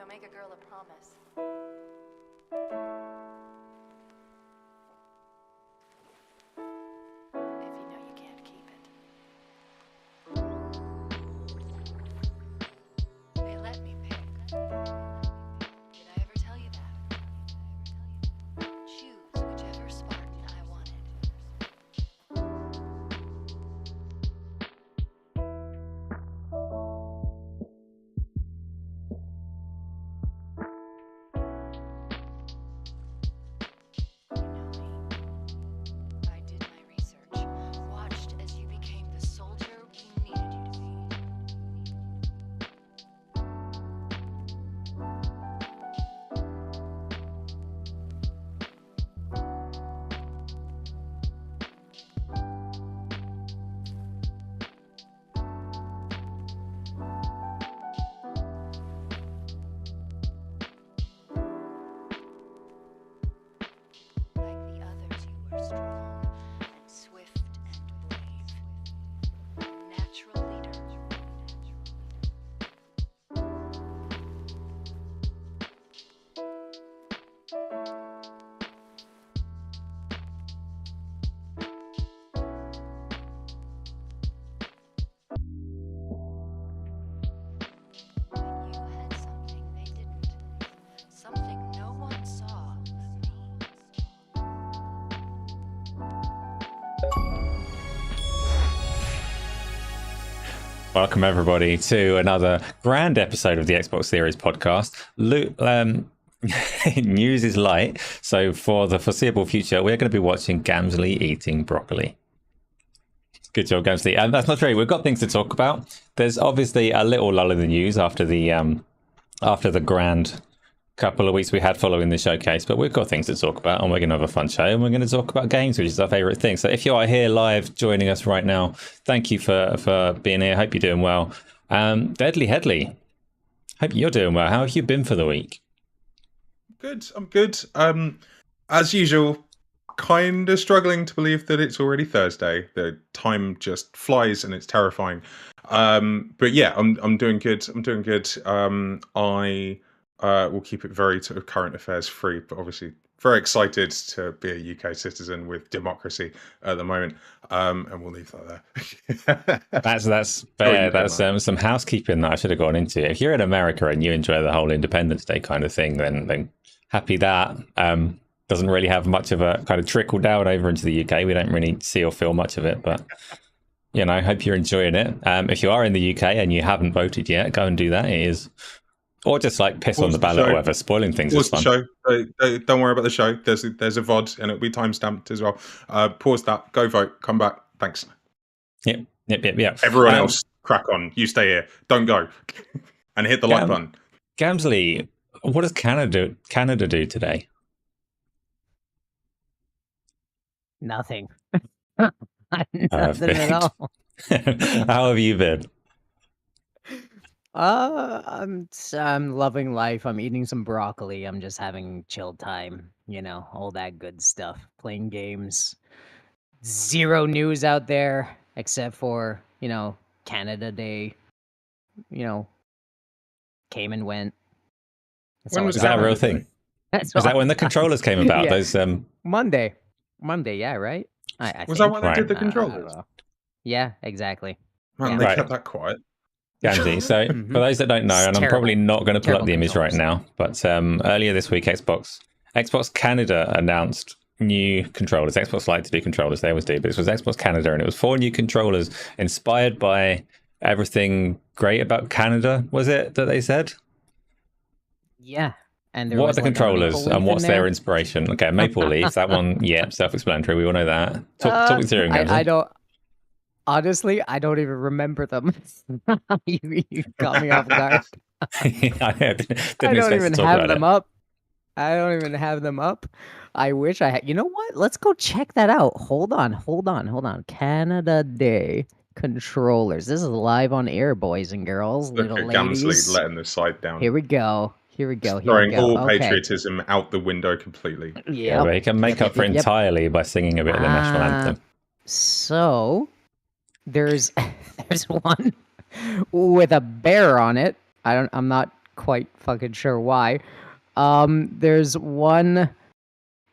make a girl a promise. If you know you can't keep it. They let me pick. Did I ever tell you that? Choose whichever Spartan I wanted. You know me. I did my research, watched as you became the soldier we needed you to be. Like the others, you were strong and swift and brave. A natural leader. But you had something they didn't. Something no one saw but me. Welcome everybody to another grand episode of the Xbox Series podcast. News is light, so for the foreseeable future, we're going to be watching Gamzly eating broccoli. Good job, Gamzly. And that's not true. We've got things to talk about. There's obviously a little lull in the news after the grand couple of weeks we had following the showcase, but we've got things to talk about, and we're going to have a fun show, and we're going to talk about games, which is our favorite thing. So if you are here live joining us right now, thank you for being here. Hope you're doing well. Headley, hope you're doing well. How have you been for the week? Good, I'm good. As usual, kind of struggling to believe that it's already Thursday. The time just flies and it's terrifying. But yeah, I'm doing good. I will keep it very sort of current affairs free, but obviously very excited to be a UK citizen with democracy at the moment. And we'll leave that there. That's fair. That's some housekeeping that I should have gone into. If you're in America and you enjoy the whole Independence Day kind of thing, then happy that. Doesn't really have much of a kind of trickle down over into the UK. We don't really see or feel much of it, but you know, hope you're enjoying it. If you are in the UK and you haven't voted yet, go and do that. It is, or just like piss on the ballot or whatever. Spoiling things is fun. Show. Don't worry about the show. There's a VOD and it'll be timestamped as well. Pause that. Go vote. Come back. Thanks. Yep. Everyone else, crack on. You stay here. Don't go. And hit the like button. Gamzly, what does Canada do today? Nothing. Nothing at all. How have you been? I'm loving life. I'm eating some broccoli. I'm just having chill time, all that good stuff. Playing games. Zero news out there except for, Canada Day. Came and went. When was Is that a real thing? Is that when the controllers came about? Yeah. Those Monday, yeah, right? I Was think. that when they did the controllers? Yeah, exactly. Man, Yeah. they Right. kept that quiet. Gamzly. So Mhm. for those that don't know, It's and I'm terrible. probably not going to pull up Terrible the image right controls. now, but earlier this week, Xbox Canada announced new controllers. Xbox like to do controllers, they always do, but this was Xbox Canada, and it was 4 new controllers inspired by everything great about Canada, was it, that they said? Yeah. And there What are was the like a controllers maple and leaf what's in their there. inspiration? Okay, Maple Leaf, that one, yeah, self-explanatory, we all know that. Talk me through it, Gamzly. I don't. Honestly, I don't even remember them. you caught me off guard. I didn't I expect don't to even talk have about them it. up. I don't even have them up. I wish I had. You know what? Let's go check that out. Hold on. Canada Day controllers. This is live on air, boys and girls, Look little at Gamzly ladies. letting the side down. Here we go. Throwing all Okay. patriotism out the window completely. Yeah, but he can make up for it Yep. entirely by singing a bit of the national anthem. So there's one with a bear on it. I'm not quite fucking sure why. There's one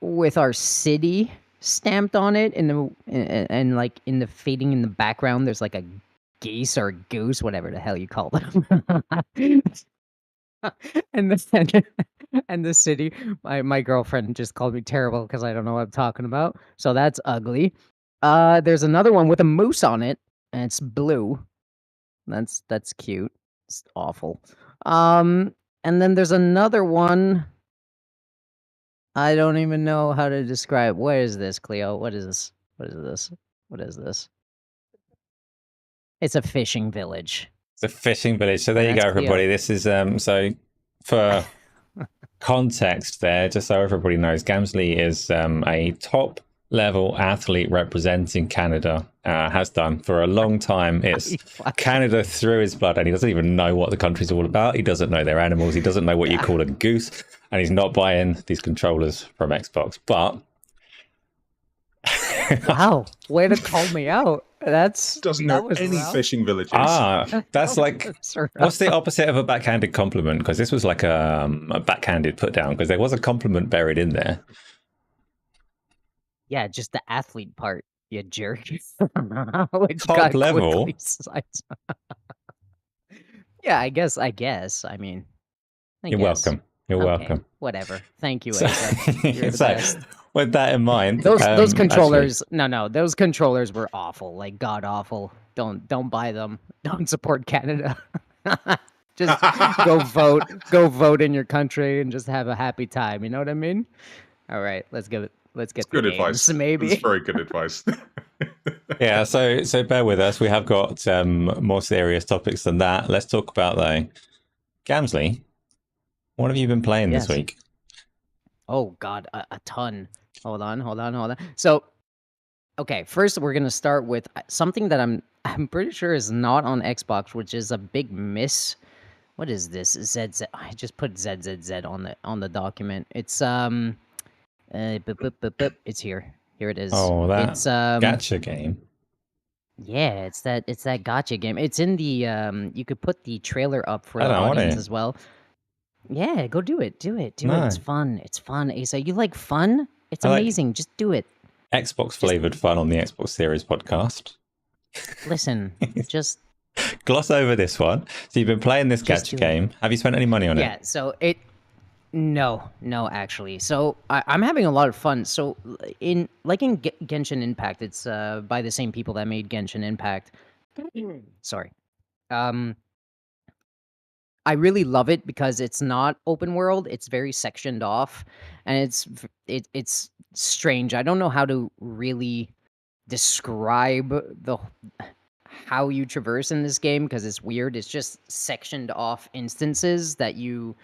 with our city stamped on it and like in the fading in the background there's like a geese or a goose, whatever the hell you call them. and the and the city, my girlfriend just called me terrible because I don't know what I'm talking about, so that's ugly. There's another one with a moose on it and it's blue. That's cute. It's awful. And then there's another one. I don't even know how to describe. What is this, Cleo? What is this? What is this? What is this? It's a fishing village. It's a fishing village. So there you That's go, everybody. Cleo. This is so for context there, just so everybody knows, Gamzly is a top level athlete representing Canada. Has done for a long time. It's Canada through his blood, and he doesn't even know what the country's all about. He doesn't know their animals. He doesn't know what you call a goose, and he's not buying these controllers from Xbox. But Wow, way to call me out. Doesn't know any rough. fishing villages. That's like, what's the opposite of a backhanded compliment? Because this was like a backhanded put down, because there was a compliment buried in there. Yeah, just the athlete part, you jerk. Which Top got level? quickly yeah, I guess. I mean, You're welcome. You're Okay, welcome. Whatever. Thank you, So, Asa. You're the so, best. with that in mind, Those actually, controllers, no, those controllers were awful, like god awful. Don't buy them. Don't support Canada. Just go vote in your country and just have a happy time. You know what I mean? All right, let's get It's the good games, advice. maybe. It's very good advice. yeah. So bear with us. We have got more serious topics than that. Let's talk about though. Gamzly, what have you been playing this Yes. week? Oh God, a ton. Hold on. So, okay, first we're gonna start with something that I'm pretty sure is not on Xbox, which is a big miss. What is this? ZZ. I just put ZZZ on the document. It's it's here. Here it is. Oh, that it's gacha game. yeah, it's that gotcha game. It's in the you could put the trailer up for I the don't want audience it. as well. Yeah, go do it. Do it. No. It's fun. It's fun, Asa. You like fun? It's I like- amazing. Just do it. Xbox flavored fun on the Xbox Series podcast. Listen, just Gloss over this one. So you've been playing this Just gacha do it. game. Have you spent any money on yeah. it? So no, actually. So I'm having a lot of fun. So in Genshin Impact, it's by the same people that made Genshin Impact. Sorry. I really love it because it's not open world. It's very sectioned off, and it's strange. I don't know how to really describe how you traverse in this game because it's weird. It's just sectioned off instances that you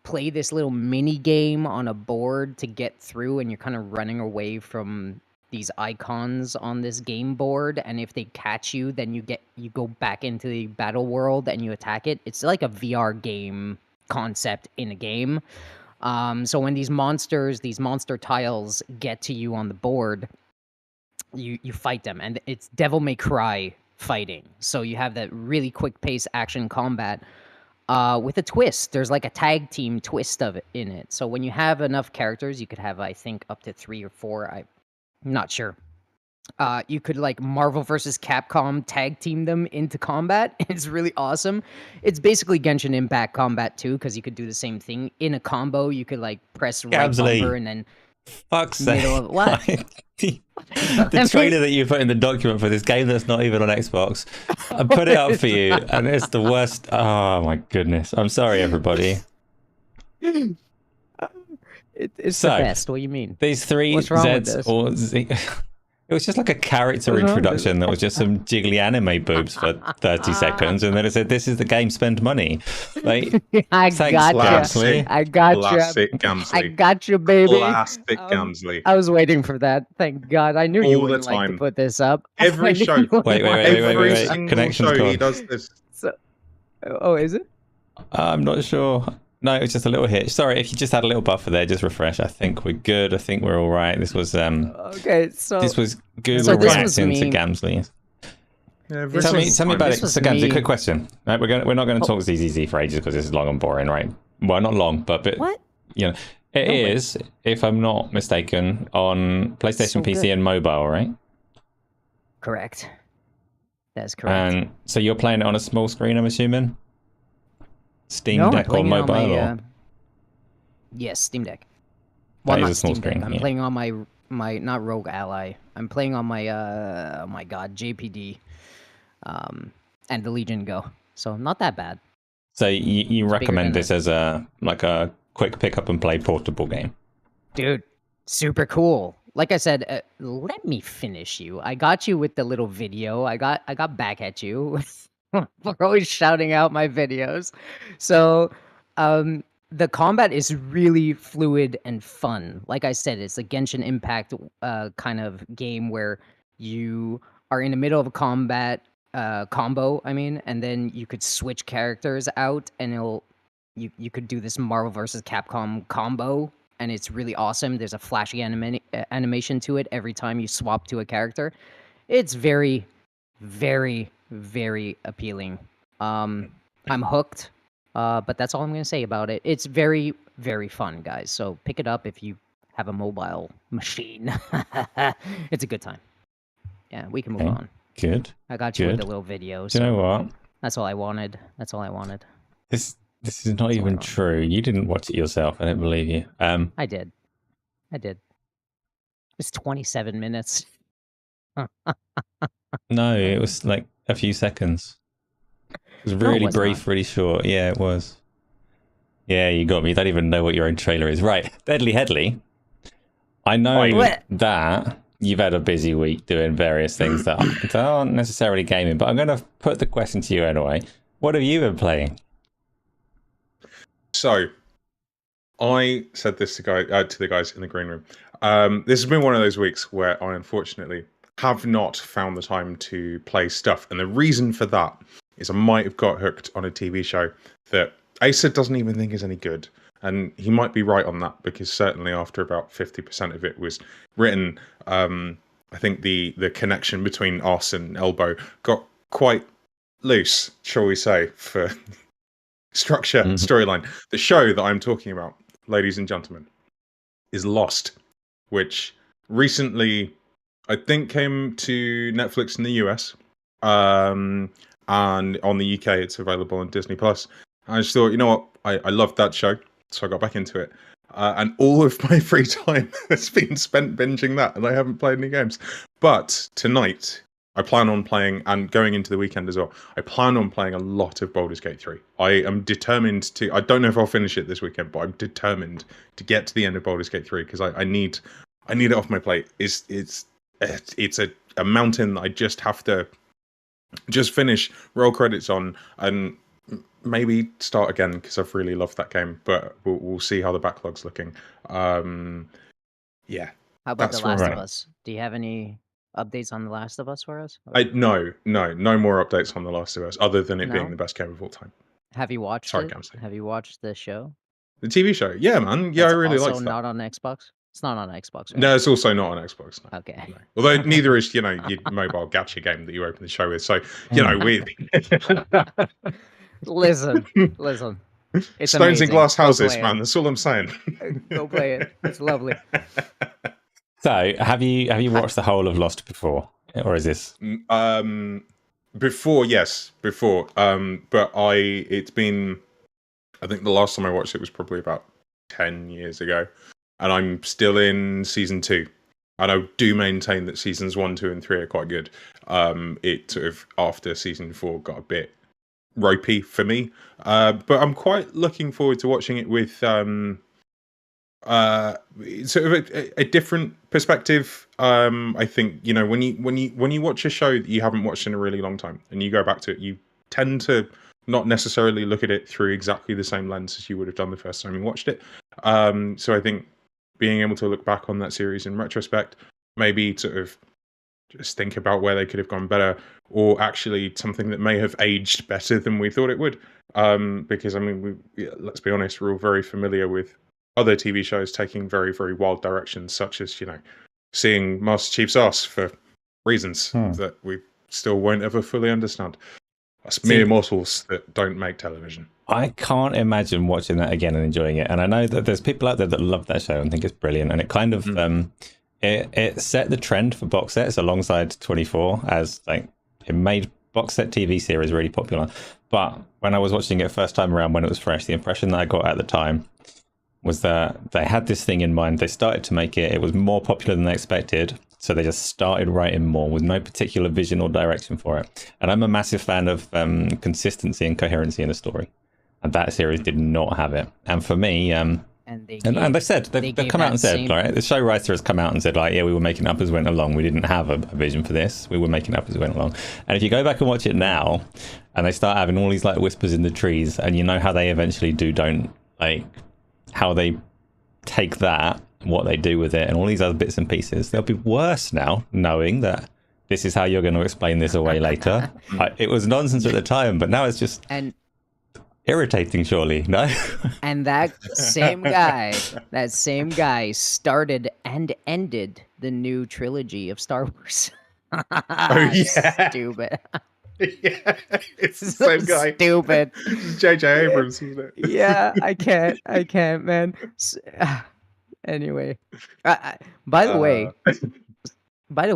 play this little mini game on a board to get through, and you're kind of running away from these icons on this game board, and if they catch you, then you go back into the battle world and you attack it. It's like a VR game concept in a game. So when these monster tiles get to you on the board, you fight them, and it's Devil May Cry fighting. So you have that really quick pace action combat with a twist. There's like a tag team twist of it in it. So when you have enough characters, you could have, I think, up to 3 or 4. I'm not sure. You could like Marvel versus Capcom tag team them into combat. It's really awesome. It's basically Genshin Impact Combat 2 because you could do the same thing in a combo. You could like press right Gamzly. bumper and then Fuck's sake. middle of what? The trailer that you put in the document for this game that's not even on Xbox, I put it up for you, and it's the worst. Oh my goodness! I'm sorry, everybody. It's So, the best. What do you mean? These three What's wrong with Zs this? or Z. It was just like a character What's wrong with introduction that was just some jiggly anime boobs for 30 seconds, and then it said, "This is the game. Spend money." Like, I thanks, got Gamzly. you. I got you. Classic I Gamzly. got you, baby. Classic Gamzly. I was waiting for that. Thank God. I knew you All the wouldn't like to time. put this up. Every I knew show. you wouldn't Wait, like- Every wait. single Connection's show he gone. does this. So, oh, is it? I'm not sure. No, it was just a little hitch. Sorry, if you just had a little buffer there, just refresh. I think we're good. I think we're all right. This was Okay, so this was Google So this reacting was to me. Gamzly. Yeah, This Tell me was- about this it. was So, Gamzly, me- quick question. Right, we're not going to Oh. talk ZZZ for ages because this is long and boring, right? Well, not long, but What? you know, it No way. is, if I'm not mistaken, on PlayStation, So PC, good. and mobile, right? Correct. That's correct. And so you're playing it on a small screen, I'm assuming. Steam No, I'm Deck or playing it on mobile, my, or yes, Steam Deck. That Well, is not a small Steam Deck. screen, I'm yeah. playing on my not Rogue Ally. I'm playing on my oh my god, JPD, and the Legion Go. So not that bad. so you bigger recommend than this as a quick pick up and play portable game? Dude, super cool. Like I said, let me finish you. I got you with the little video. I got back at you for always shouting out my videos. So, the combat is really fluid and fun. Like I said, it's a Genshin Impact kind of game where you are in the middle of a combat combo. I mean, and then you could switch characters out, and you could do this Marvel versus Capcom combo, and it's really awesome. There's a flashy animation to it every time you swap to a character. It's very, very, very appealing. I'm hooked, but that's all I'm going to say about it. It's very, very fun, guys. So pick it up if you have a mobile machine. It's a good time. Yeah, we can move Okay. on. Good. I got you with Good. the little video. Do you know So what? that's all I wanted. That's all I wanted. This is not even wrong. true. You didn't watch it yourself. I don't believe you. I did. It's 27 minutes. No, it was like a few seconds. It was No, it really was brief, not. really short. Yeah, it was. Yeah, you got me. You don't even know what your own trailer is. Right. Deadly Headley. I know What? that you've had a busy week doing various things that aren't necessarily gaming, but I'm going to put the question to you anyway. What have you been playing? So, I said this to the guys in the green room. This has been one of those weeks where I unfortunately have not found the time to play stuff, and the reason for that is I might have got hooked on a TV show that Asa doesn't even think is any good, and he might be right on that because certainly after about 50% of it was written, I think the connection between Os and Elbow got quite loose, shall we say, for structure, storyline. The show that I'm talking about, ladies and gentlemen, is Lost, which recently I think came to Netflix in the US, and on the UK it's available on Disney Plus. I just thought, you know what, I loved that show, so I got back into it. And all of my free time has been spent binging that, and I haven't played any games. But tonight, I plan on playing, and going into the weekend as well, I plan on playing a lot of Baldur's Gate 3. I am determined to, I don't know if I'll finish it this weekend, but I'm determined to get to the end of Baldur's Gate 3 because I need it off my plate. It's a mountain that I just have to just finish, roll credits on, and maybe start again because I've really loved that game. But we'll see how the backlog's looking. Yeah. How about That's The Last right. of Us? Do you have any updates on The Last of Us for us? No more updates on The Last of Us other than it being No? the best game of all time. Have you watched Sorry, it? Gamzly. Have you watched the show? The TV show, yeah, man, yeah, It's I really also liked that. not on Xbox. It's not on Xbox, right? No, it's also not on Xbox. No. Okay. No. Although neither is, your mobile gacha game that you open the show with. So, we Listen. It's stones amazing. in glass Go houses, play it. man. That's all I'm saying. Go play it. It's lovely. So, have you watched the whole of Lost before, or is this? Before, yes, before. But it's been, I think the last time I watched it was probably about 10 years ago, and I'm still in season 2. And I do maintain that seasons 1, 2, and 3 are quite good. It sort of after season 4 got a bit ropey for me, but I'm quite looking forward to watching it with sort of a different perspective. I think when you watch a show that you haven't watched in a really long time and you go back to it, you tend to not necessarily look at it through exactly the same lens as you would have done the first time you watched it. So I think being able to look back on that series in retrospect, maybe sort of just think about where they could have gone better, or actually something that may have aged better than we thought it would. Because let's be honest, we're all very familiar with other TV shows taking very, very wild directions, such as seeing Master Chief's ass for reasons that we've still won't ever fully understand. Us See- mere mortals that don't make television. I can't imagine watching that again and enjoying it. And I know that there's people out there that love that show and think it's brilliant. And it kind of it set the trend for box sets alongside 24, as like it made box set TV series really popular. But when I was watching it first time around when it was fresh, the impression that I got at the time was that they had this thing in mind. They started to make it. It was more popular than they expected. So they just started writing more with no particular vision or direction for it. And I'm a massive fan of consistency and coherency in a story. And that series did not have it. And for me, and they've said, they've come out and said, right, the show writer has come out and said, like, yeah, we were making up as we went along. We didn't have a vision for this. We were making up as we went along. And if you go back and watch it now, and they start having all these like whispers in the trees, and you know how they eventually don't, like, how they take that, what they do with it, and all these other bits and pieces, they'll be worse now, knowing that this is how you're going to explain this away later. It was nonsense at the time, but now it's just irritating, surely, no? And that same guy started and ended the new trilogy of Star Wars. Oh, yeah. Stupid. Yeah, it's the same guy. Stupid. J.J. Abrams, isn't it? Yeah, I can't, man. Anyway, by the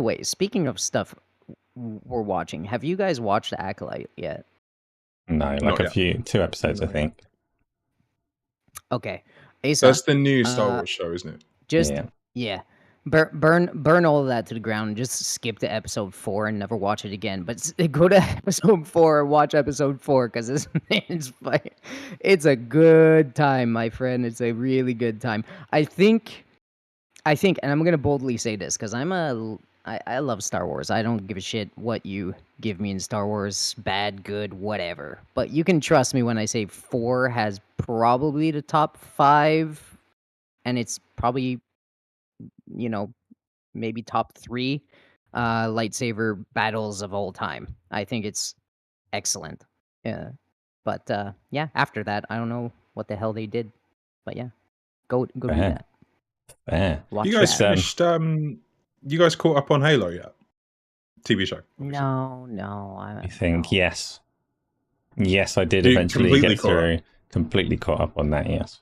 way, speaking of stuff we're watching, have you guys watched Acolyte yet? No, like two episodes, I think. Okay, Asa, that's the new Star Wars show, isn't it? Just yeah. Burn all of that to the ground. Just skip to episode 4 and never watch it again. But go to episode 4 and watch episode 4 because it's a good time, my friend. It's a really good time. I think, and I'm gonna boldly say this because I love Star Wars. I don't give a shit what you give me in Star Wars, bad, good, whatever. But you can trust me when I say 4 has probably the top 5, and it's probably, you know, maybe top 3 lightsaber battles of all time. I think it's excellent. Yeah. But yeah, after that, I don't know what the hell they did. But yeah, go do that. Watch you guys that. finished you guys caught up on Halo yet? TV show? No. I think yes, I did eventually get through. Completely caught up on that. Yes,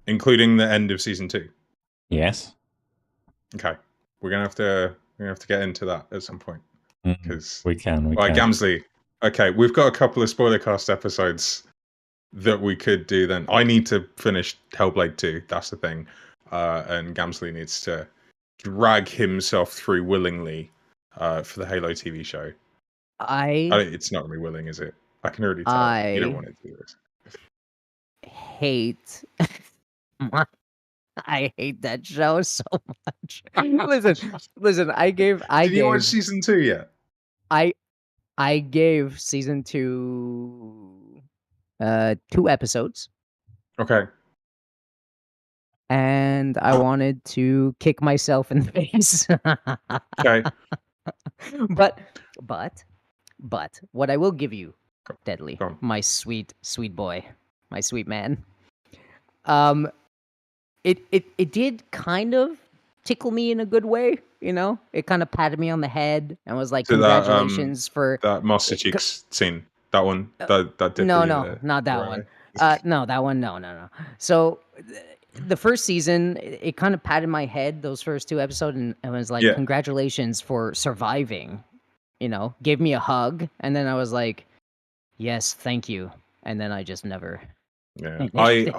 including the end of season 2. Yes. Okay, we're gonna have to get into that at some point because we can. Gamzly. Okay, we've got a couple of spoiler cast episodes that we could do. Then I need to finish Hellblade 2. That's the thing, and Gamzly needs to drag himself through willingly for the Halo TV show. It's not really willing, is it? I can already tell you don't want to do this. I hate that show so much. Listen. Did you watch season 2 yet? I gave season 2 2 episodes. Okay. And I wanted to kick myself in the face. Okay. But what I will give you, Deadly, my sweet boy, my sweet man. It did kind of tickle me in a good way, you know? It kind of patted me on the head and was like, congratulations for that Master Cheeks scene. That one. That did no, not that one. No, that one, no. So the first season, it kind of patted my head, those first 2 episodes, and it was like, congratulations for surviving, you know? Gave me a hug, and then I was like, yes, thank you. And then I just never... Yeah, I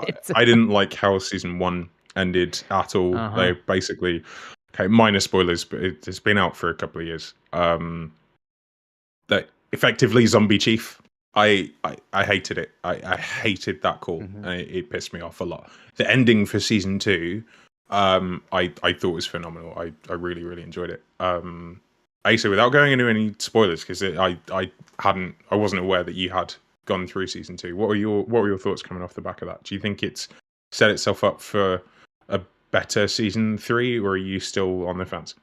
didn't like how season 1 ended at all. They basically, minor spoilers, but it's been out for a couple of years. That effectively Zombie Chief. I hated it. I hated that call. And it pissed me off a lot. The ending for season 2, I thought was phenomenal. I really, really enjoyed it. Asa, without going into any spoilers, because I wasn't aware that you had gone through season 2. What were your thoughts coming off the back of that? Do you think it's set itself up for a better season 3, or are you still on the fence?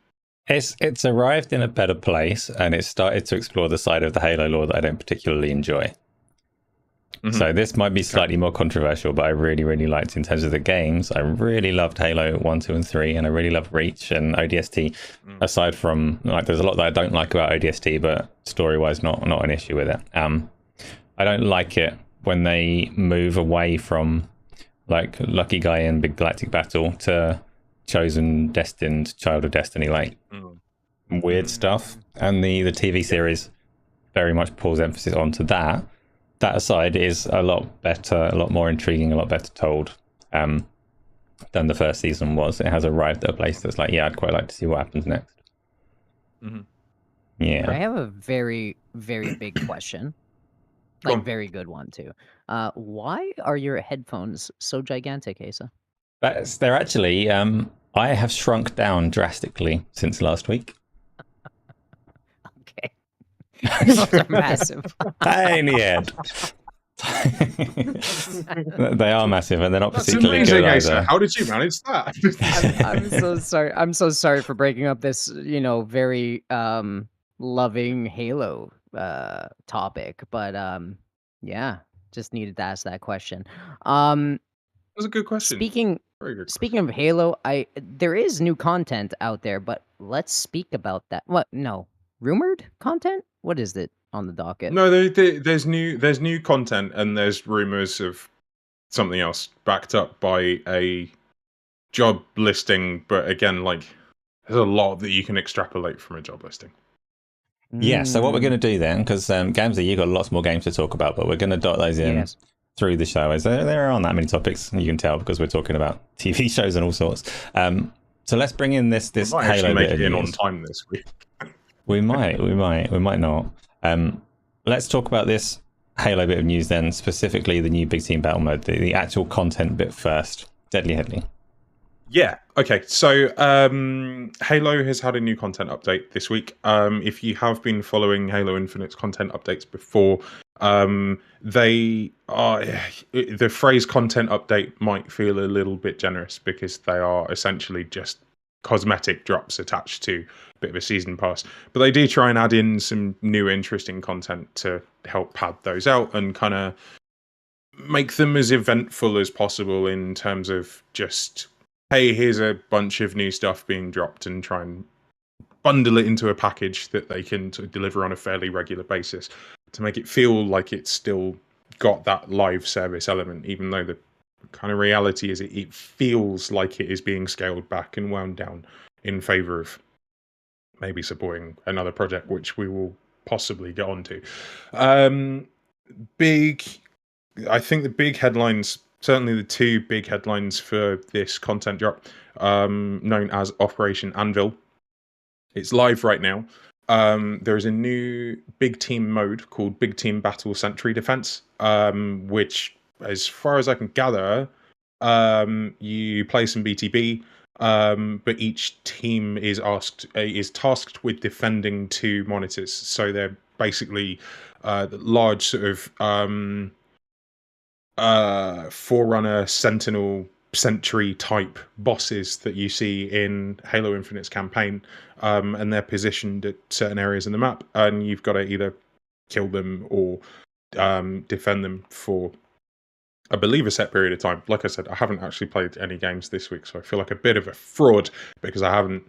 It's arrived in a better place, and it started to explore the side of the Halo lore that I don't particularly enjoy. So this might be slightly more controversial, but I really, really liked in terms of the games. I really loved Halo 1, 2, and 3, and I really loved Reach and ODST. Aside from, like, there's a lot that I don't like about ODST, but story-wise, not an issue with it. I don't like it when they move away from, like, Lucky Guy and Big Galactic Battle to Chosen, Destined, Child of Destiny, like, weird stuff. And the TV series very much pulls emphasis onto that. That aside, is a lot better, a lot more intriguing, a lot better told than the first season was. It has arrived at a place that's like, yeah, I'd quite like to see what happens next. Yeah. I have a very, very big question. Like, very good one, too. Why are your headphones so gigantic, Asa? They're actually, I have shrunk down drastically since last week. Okay. Those are massive. Tiny head. They are massive, and they're not That's particularly amazing, good Asa. either. How did you manage that? I'm so sorry. I'm so sorry for breaking up this, very loving Halo topic. But yeah, just needed to ask that question. That was a good question. Very good Speaking of Halo, there is new content out there, but let's speak about that. What? No, rumored content? What is it on the docket? No, there's new content, and there's rumors of something else backed up by a job listing. But again, like, there's a lot that you can extrapolate from a job listing. Yeah, so what we're going to do then, because Gamzly, you've got lots more games to talk about, but we're going to dot those in through the show. As there aren't that many topics, you can tell, because we're talking about TV shows and all sorts. So let's bring in this might Halo actually make bit it in of on news. time this week. We might not. Let's talk about this Halo bit of news then, specifically the new Big Team Battle Mode, the actual content bit first. Deadly Headley. Yeah. Okay. So Halo has had a new content update this week. If you have been following Halo Infinite's content updates before, they are the phrase content update might feel a little bit generous, because they are essentially just cosmetic drops attached to a bit of a season pass. But they do try and add in some new interesting content to help pad those out and kind of make them as eventful as possible in terms of just, hey, here's a bunch of new stuff being dropped, and try and bundle it into a package that they can sort of deliver on a fairly regular basis to make it feel like it's still got that live service element, even though the kind of reality is it feels like it is being scaled back and wound down in favor of maybe supporting another project, which we will possibly get onto. I think the big headlines, certainly the two big headlines for this content drop, known as Operation Anvil. It's live right now. There is a new big team mode called Big Team Battle Sentry Defense, which, as far as I can gather, you play some BTB, but each team is tasked with defending two monitors. So they're basically large sort of Forerunner, Sentinel, Sentry type bosses that you see in Halo Infinite's campaign, and they're positioned at certain areas in the map, and you've got to either kill them or defend them for, I believe, a set period of time. Like I said, I haven't actually played any games this week, so I feel like a bit of a fraud because I haven't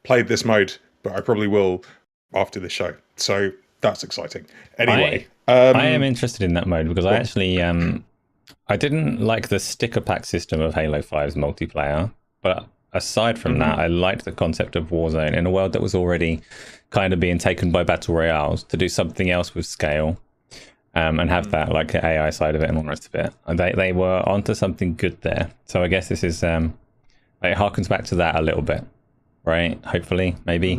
played this mode, but I probably will after the show. So that's exciting. Anyway, I am interested in that mode because I actually I didn't like the sticker pack system of Halo 5's multiplayer, but aside from that, I liked the concept of Warzone in a world that was already kind of being taken by battle royales to do something else with scale, and have that like AI side of it and all the rest of it. And they were onto something good there. So I guess this is it harkens back to that a little bit, right? Hopefully, maybe.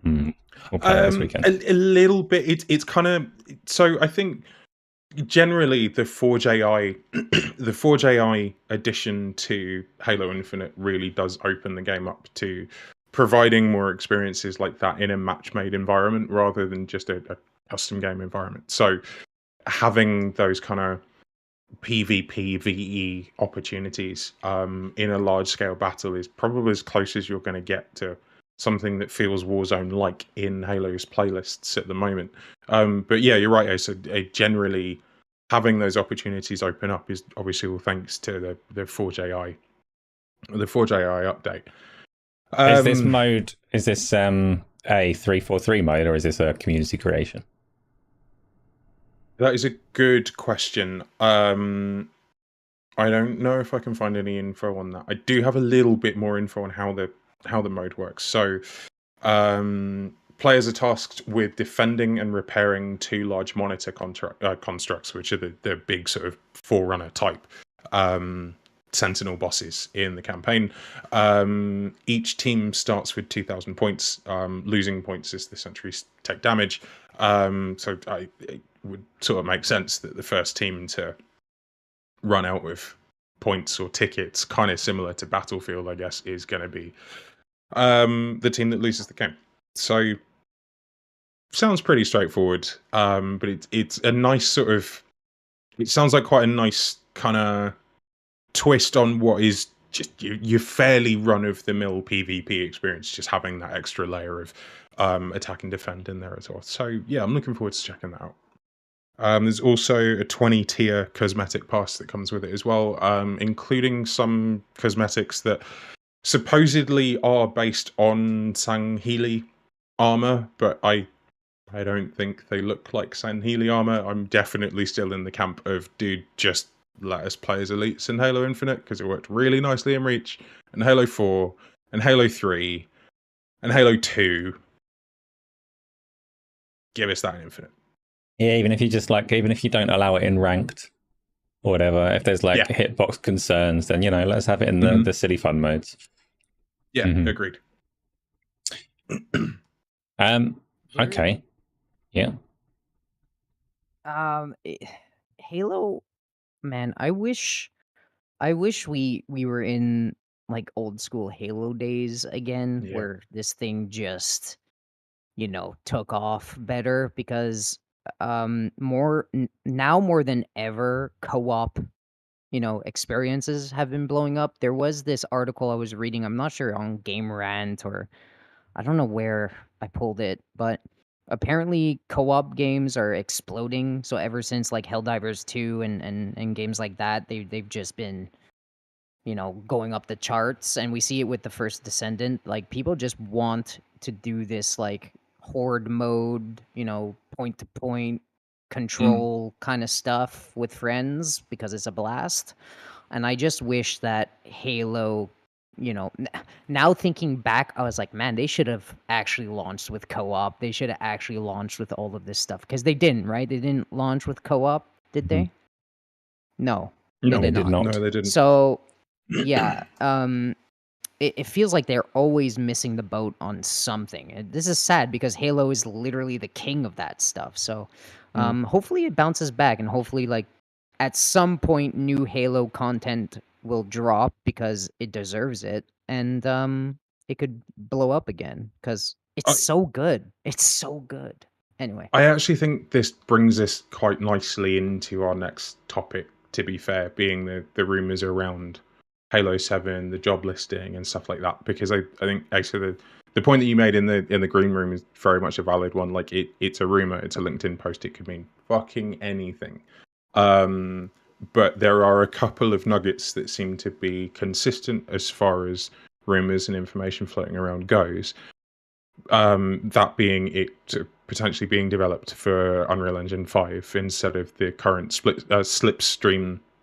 We'll play it this weekend. A little bit. It's kind of, so I think generally the Forge AI, the Forge AI addition to Halo Infinite really does open the game up to providing more experiences like that in a match-made environment rather than just a custom game environment. So having those kind of PvP, VE opportunities in a large-scale battle is probably as close as you're going to get to something that feels Warzone-like in Halo's playlists at the moment. But yeah, you're right, Asa. Generally, having those opportunities open up is obviously all thanks to the Forge AI update. Is this mode, is this a 343 mode, or is this a community creation? That is a good question. I don't know if I can find any info on that. I do have a little bit more info on how the mode works. So, players are tasked with defending and repairing 2 large monitor constructs, which are the big sort of Forerunner type Sentinel bosses in the campaign. Each team starts with 2,000 points. Losing points as the sentries take damage. So it would sort of make sense that the first team to run out with points or tickets, kind of similar to Battlefield, I guess, is going to be the team that loses the game. So sounds pretty straightforward, but it's a nice sort of, it sounds like quite a nice kind of twist on what is just your fairly run-of-the-mill PvP experience, just having that extra layer of attack and defend in there as well. So yeah, I'm looking forward to checking that out. There's also a 20-tier cosmetic pass that comes with it as well, including some cosmetics that supposedly are based on Sangheili armor, but I don't think they look like Sangheili armor. I'm definitely still in the camp of, dude, just let us play as elites in Halo Infinite, because it worked really nicely in Reach, and Halo 4, and Halo 3, and Halo 2. Give us that in Infinite. Yeah, even if you just even if you don't allow it in ranked or whatever, if there's hitbox concerns, then let's have it in the silly fun modes. Yeah, agreed. Okay. Yeah. Halo, man, I wish we were in like old school Halo days again, where this thing just took off better, because now more than ever, co-op experiences have been blowing up. There was this article I was reading, I'm not sure, on Game Rant, or I don't know where I pulled it, but apparently co-op games are exploding. So ever since like Helldivers 2 and games like that, they've just been going up the charts. And we see it with the First Descendant. Like, people just want to do this like horde mode, point to point control kind of stuff with friends, because it's a blast. And I just wish that Halo, now thinking back, I was like, man, they should have actually launched with co-op. They should have actually launched with all of this stuff, because they didn't, right? They didn't launch with co-op, did they? No, they did not. No, they didn't. So yeah, it feels like they're always missing the boat on something. This is sad, because Halo is literally the king of that stuff. So hopefully it bounces back, and hopefully, like, at some point new Halo content will drop, because it deserves it, and it could blow up again, because it's so good. It's so good. Anyway, I actually think this brings us quite nicely into our next topic, to be fair, being the rumors around Halo 7, the job listing and stuff like that, because I think actually the point that you made in the green room is very much a valid one. Like, it's a rumor, it's a LinkedIn post, it could mean fucking anything. But there are a couple of nuggets that seem to be consistent as far as rumors and information floating around goes. That being it potentially being developed for Unreal Engine 5 instead of the current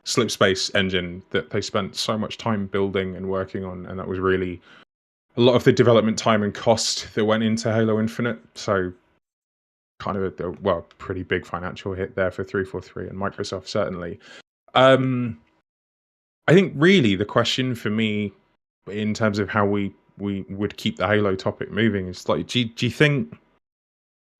Slipspace engine that they spent so much time building and working on, and that was really a lot of the development time and cost that went into Halo Infinite. So kind of a pretty big financial hit there for 343 and Microsoft, certainly. I think really the question for me, in terms of how we would keep the Halo topic moving, is like, do you think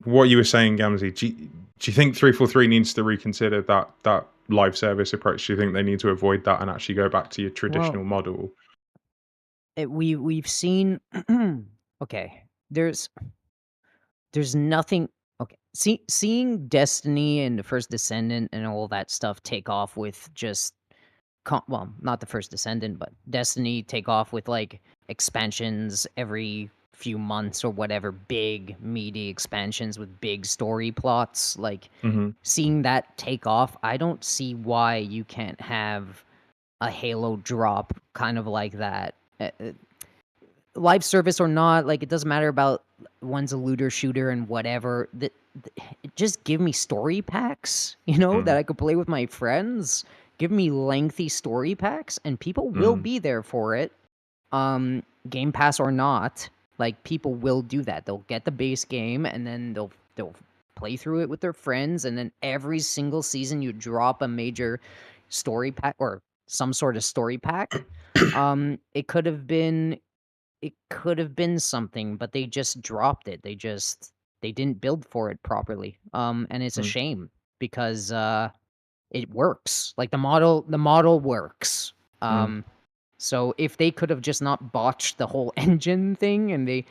what you were saying, Gamzly, do you think 343 needs to reconsider that live service approach? Do you think they need to avoid that and actually go back to your traditional model? We've seen okay, there's nothing. Okay, seeing Destiny and the First Descendant and all that stuff take off with just not the First Descendant, but Destiny take off with like expansions every few months or whatever, big meaty expansions with big story plots, like Mhm. seeing that take off, I don't see why you can't have a Halo drop kind of like that. Live service or not, like it doesn't matter about one's a looter shooter and whatever. Just give me story packs, that I could play with my friends. Give me lengthy story packs, and people will be there for it. Game Pass or not, like people will do that. They'll get the base game and then they'll play through it with their friends, and then every single season you drop a major story pack or some sort of story pack. It could have been something, but they just dropped it. They didn't build for it properly. And it's a Mm. shame because it works. Like the model works. So if they could have just not botched the whole engine thing and they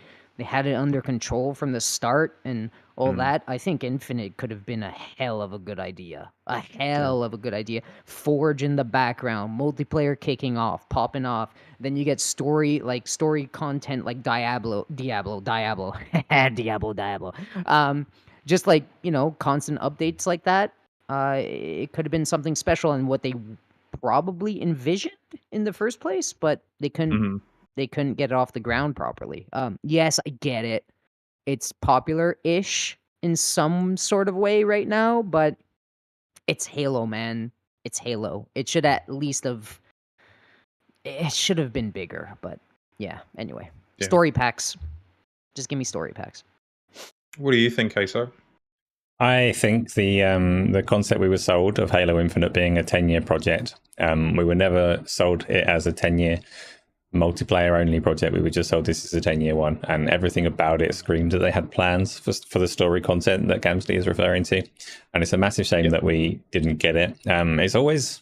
had it under control from the start and all that, I think Infinite could have been a hell of a good idea. A hell of a good idea. Forge in the background, multiplayer kicking off, popping off. Then you get story content like Diablo. Diablo. Just like, constant updates like that. It could have been something special and what they probably envisioned in the first place, but they couldn't get it off the ground properly. Yes, I get it. It's popular-ish in some sort of way right now, but it's Halo, man. It's Halo. It should have been bigger, but yeah, anyway. Yeah. Story packs. Just give me story packs. What do you think, Asa? I think the concept we were sold of Halo Infinite being a 10-year project, we were never sold it as a 10-year multiplayer only project. We were just sold this is a 10-year one, and everything about it screamed that they had plans for the story content that Gamzly is referring to, and it's a massive shame that we didn't get it. It's always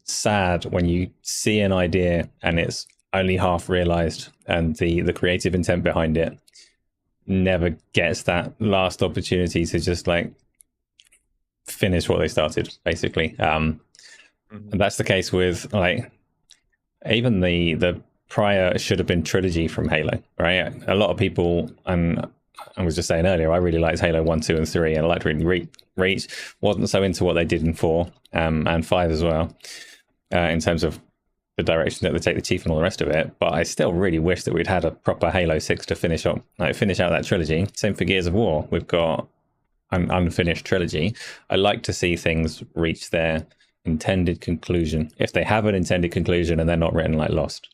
sad when you see an idea and it's only half realized, and the creative intent behind it never gets that last opportunity to just like finish what they started, basically. And that's the case with like even the prior should have been trilogy from Halo, right? A lot of people, and I was just saying earlier, I really liked Halo 1, 2, and 3, and I liked really Reach. Wasn't so into what they did in 4 and 5 as well, in terms of the direction that they take the Chief and all the rest of it. But I still really wish that we'd had a proper Halo 6 to finish out that trilogy. Same for Gears of War. We've got an unfinished trilogy. I like to see things reach their intended conclusion. If they have an intended conclusion and they're not written like Lost.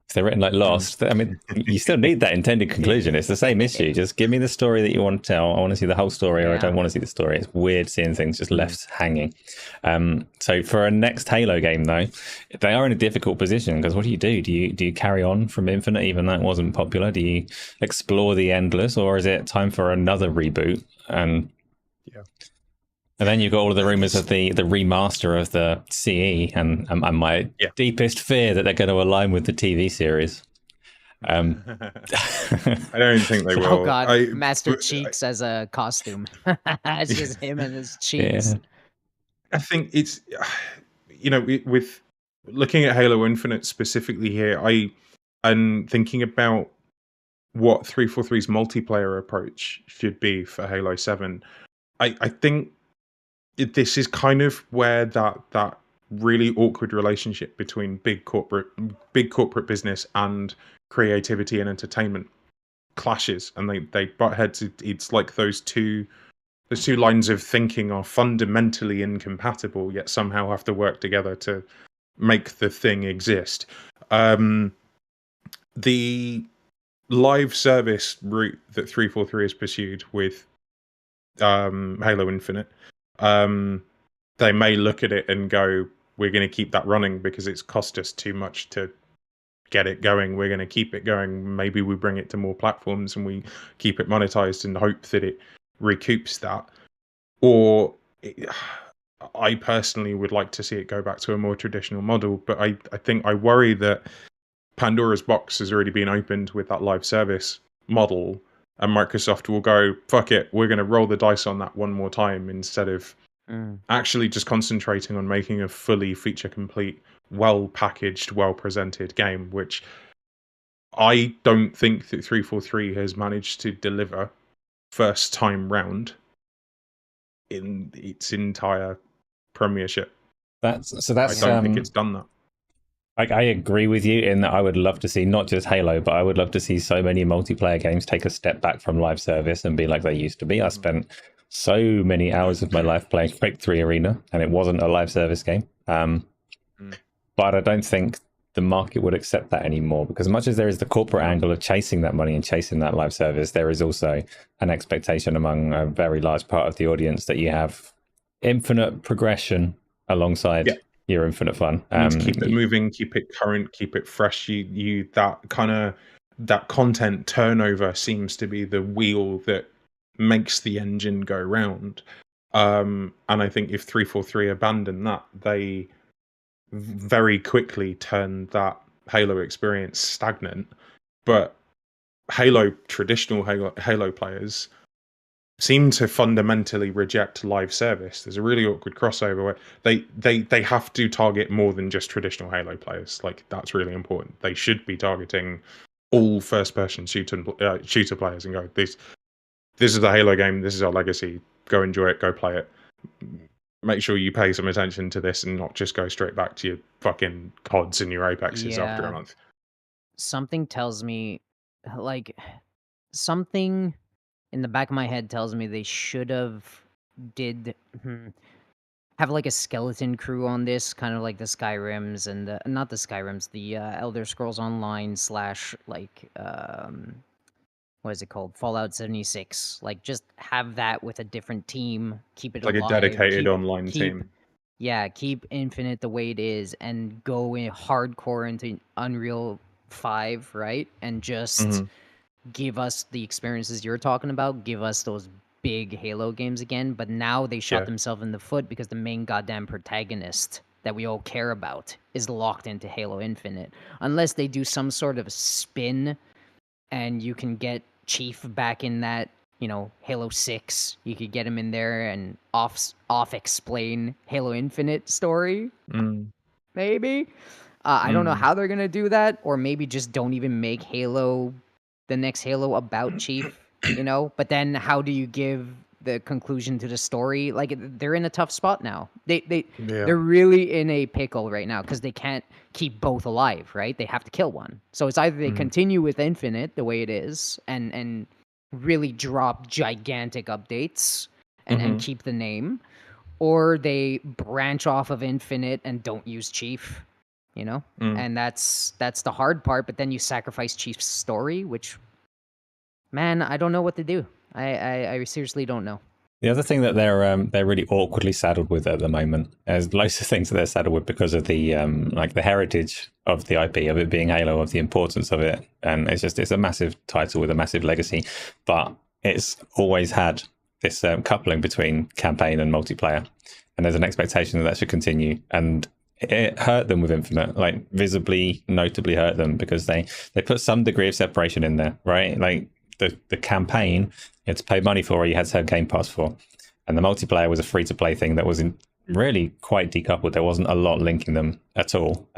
If they're written like Lost, I mean, you still need that intended conclusion. It's the same issue. Just give me the story that you want to tell. I want to see the whole story, or I don't want to see the story. It's weird seeing things just left hanging. So for a next Halo game, though, they are in a difficult position because what do? Do you carry on from Infinite, even though it wasn't popular? Do you explore the endless, or is it time for another reboot? And then you've got all of the rumors of the remaster of the CE, and my deepest fear that they're going to align with the TV series. I don't think they will. Oh God, Master Cheeks as a costume. It's just him and his cheeks. Yeah. I think it's, with looking at Halo Infinite specifically here, I'm thinking about what 343's multiplayer approach should be for Halo 7. I think this is kind of where that really awkward relationship between big corporate business and creativity and entertainment clashes, and they butt heads. It's like those two lines of thinking are fundamentally incompatible, yet somehow have to work together to make the thing exist. The live service route that 343 has pursued with Halo Infinite, they may look at it and go, we're going to keep that running because it's cost us too much to get it going. We're going to keep it going. Maybe we bring it to more platforms and we keep it monetized and hope that it recoups that. Or I personally would like to see it go back to a more traditional model, but I think I worry that Pandora's box has already been opened with that live service model, and Microsoft will go, fuck it, we're going to roll the dice on that one more time instead of actually just concentrating on making a fully feature complete, well packaged, well presented game, which I don't think that 343 has managed to deliver first time round in its entire premiership. I don't think it's done that. I agree with you in that I would love to see not just Halo, but I would love to see so many multiplayer games take a step back from live service and be like they used to be. I spent so many hours of my life playing Quake 3 Arena, and it wasn't a live service game. But I don't think the market would accept that anymore, because as much as there is the corporate angle of chasing that money and chasing that live service, there is also an expectation among a very large part of the audience that you have infinite progression alongside your infinite fun. You need to keep it moving, keep it current, keep it fresh. You that content turnover seems to be the wheel that makes the engine go round. And I think if 343 abandon that, they very quickly turn that Halo experience stagnant. But traditional Halo players seem to fundamentally reject live service. There's a really awkward crossover where they have to target more than just traditional Halo players. Like, that's really important. They should be targeting all first-person shooter players and go, this is the Halo game. This is our legacy. Go enjoy it. Go play it. Make sure you pay some attention to this and not just go straight back to your fucking CODs and your Apexes after a month. Something tells me, like, something in the back of my head tells me they should have have like a skeleton crew on this, kind of like the Skyrims and not the Skyrims, the Elder Scrolls Online / like what is it called, Fallout 76. Like, just have that with a different team, keep it like alive, a dedicated online team. Yeah, keep Infinite the way it is and go in hardcore into Unreal 5, right? And just give us the experiences you're talking about. Give us those big Halo games again. But now they shot themselves in the foot because the main goddamn protagonist that we all care about is locked into Halo Infinite. Unless they do some sort of spin and you can get Chief back in that, Halo 6. You could get him in there and off explain Halo Infinite story. Maybe. I don't know how they're going to do that, or maybe just don't even make the next Halo about Chief, But then how do you give the conclusion to the story? Like, they're in a tough spot now. They're really in a pickle right now because they can't keep both alive, right? They have to kill one. So it's either they continue with Infinite the way it is and really drop gigantic updates and keep the name, or they branch off of Infinite and don't use Chief, and that's the hard part. But then you sacrifice Chief's story, which, man, I don't know what to do. I seriously don't know. The other thing that they're really awkwardly saddled with at the moment, there's loads of things that they're saddled with because of the like the heritage of the IP, of it being Halo, of the importance of it, and it's a massive title with a massive legacy, but it's always had this coupling between campaign and multiplayer, and there's an expectation that should continue, and it hurt them with Infinite, like visibly, notably hurt them, because they put some degree of separation in there, right? Like the campaign you had to pay money for, or you had to have Game Pass for, and the multiplayer was a free-to-play thing that was really quite decoupled. There wasn't a lot linking them at all,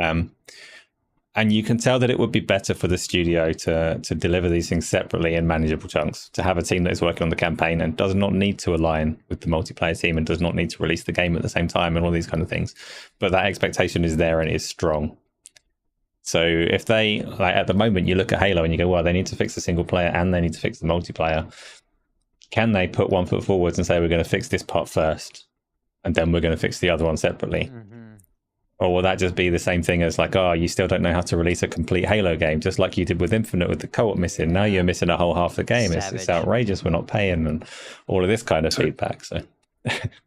and you can tell that it would be better for the studio to deliver these things separately in manageable chunks, to have a team that is working on the campaign and does not need to align with the multiplayer team and does not need to release the game at the same time and all these kind of things. But that expectation is there and it is strong. So if they, like, at the moment, you look at Halo and you go, well, they need to fix the single player and they need to fix the multiplayer. Can they put one foot forwards and say, we're going to fix this part first and then we're going to fix the other one separately? Or will that just be the same thing as like, oh, you still don't know how to release a complete Halo game, just like you did with Infinite with the co-op missing. Now you're missing a whole half the game. It's outrageous. We're not paying, and all of this kind of feedback. So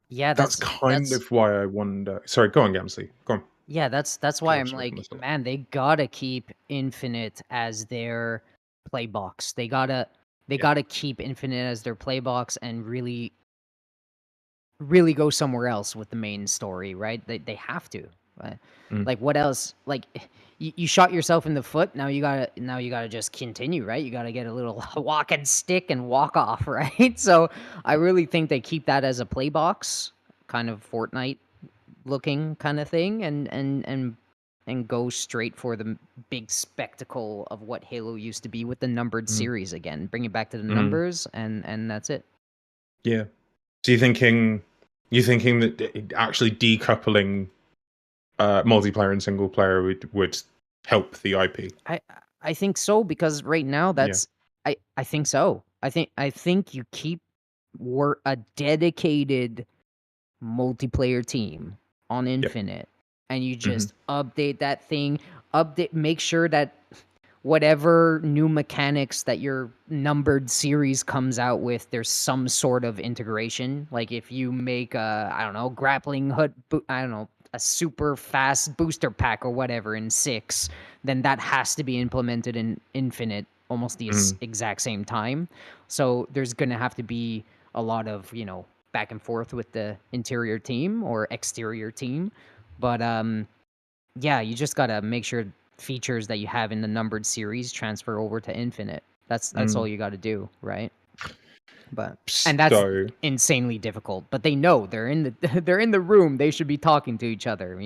yeah, that's of why I wonder. Sorry, go on, Gamzly. Go on. Yeah, that's why I'm like, man, they gotta keep Infinite as their play box. They gotta keep Infinite as their play box and really go somewhere else with the main story, right? They have to. Like, what else? Like, you shot yourself in the foot. Now you gotta just continue, right? You gotta get a little walking stick and walk off, right? So I really think they keep that as a play box, kind of Fortnite looking kind of thing, and and go straight for the big spectacle of what Halo used to be with the numbered series again. Bring it back to the numbers, and that's it. Yeah. So you thinking that actually decoupling multiplayer and single player would help the IP? I think so, because right now that's I think so. I think you keep a dedicated multiplayer team on Infinite, and you just update that thing, make sure that whatever new mechanics that your numbered series comes out with, there's some sort of integration. Like if you make a, I don't know, grappling hook, I don't know, a super fast booster pack or whatever in 6, then that has to be implemented in Infinite almost the exact same time. So there's going to have to be a lot of, back and forth with the interior team or exterior team. But yeah, you just got to make sure features that you have in the numbered series transfer over to Infinite. That's all you got to do, right? And that's insanely difficult. But they know they're in the room. They should be talking to each other.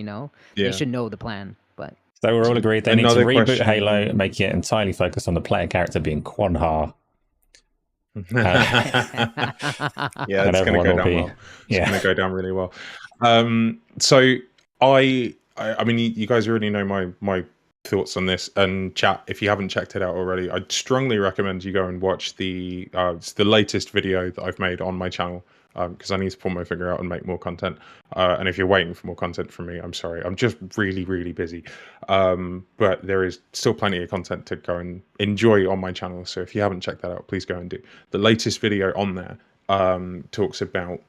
They should know the plan. But so we're all agreed they need to Another reboot question. Halo, make it entirely focused on the player character being Quan Ha. Yeah, it's going to go down well. It's going to go down really well. So I mean, you guys already know my thoughts on this, and chat, if you haven't checked it out already, I'd strongly recommend you go and watch it's the latest video that I've made on my channel, because I need to pull my finger out and make more content. And if you're waiting for more content from me, I'm sorry, I'm just really, really busy. But there is still plenty of content to go and enjoy on my channel. So if you haven't checked that out, please go and do. The latest video on there talks about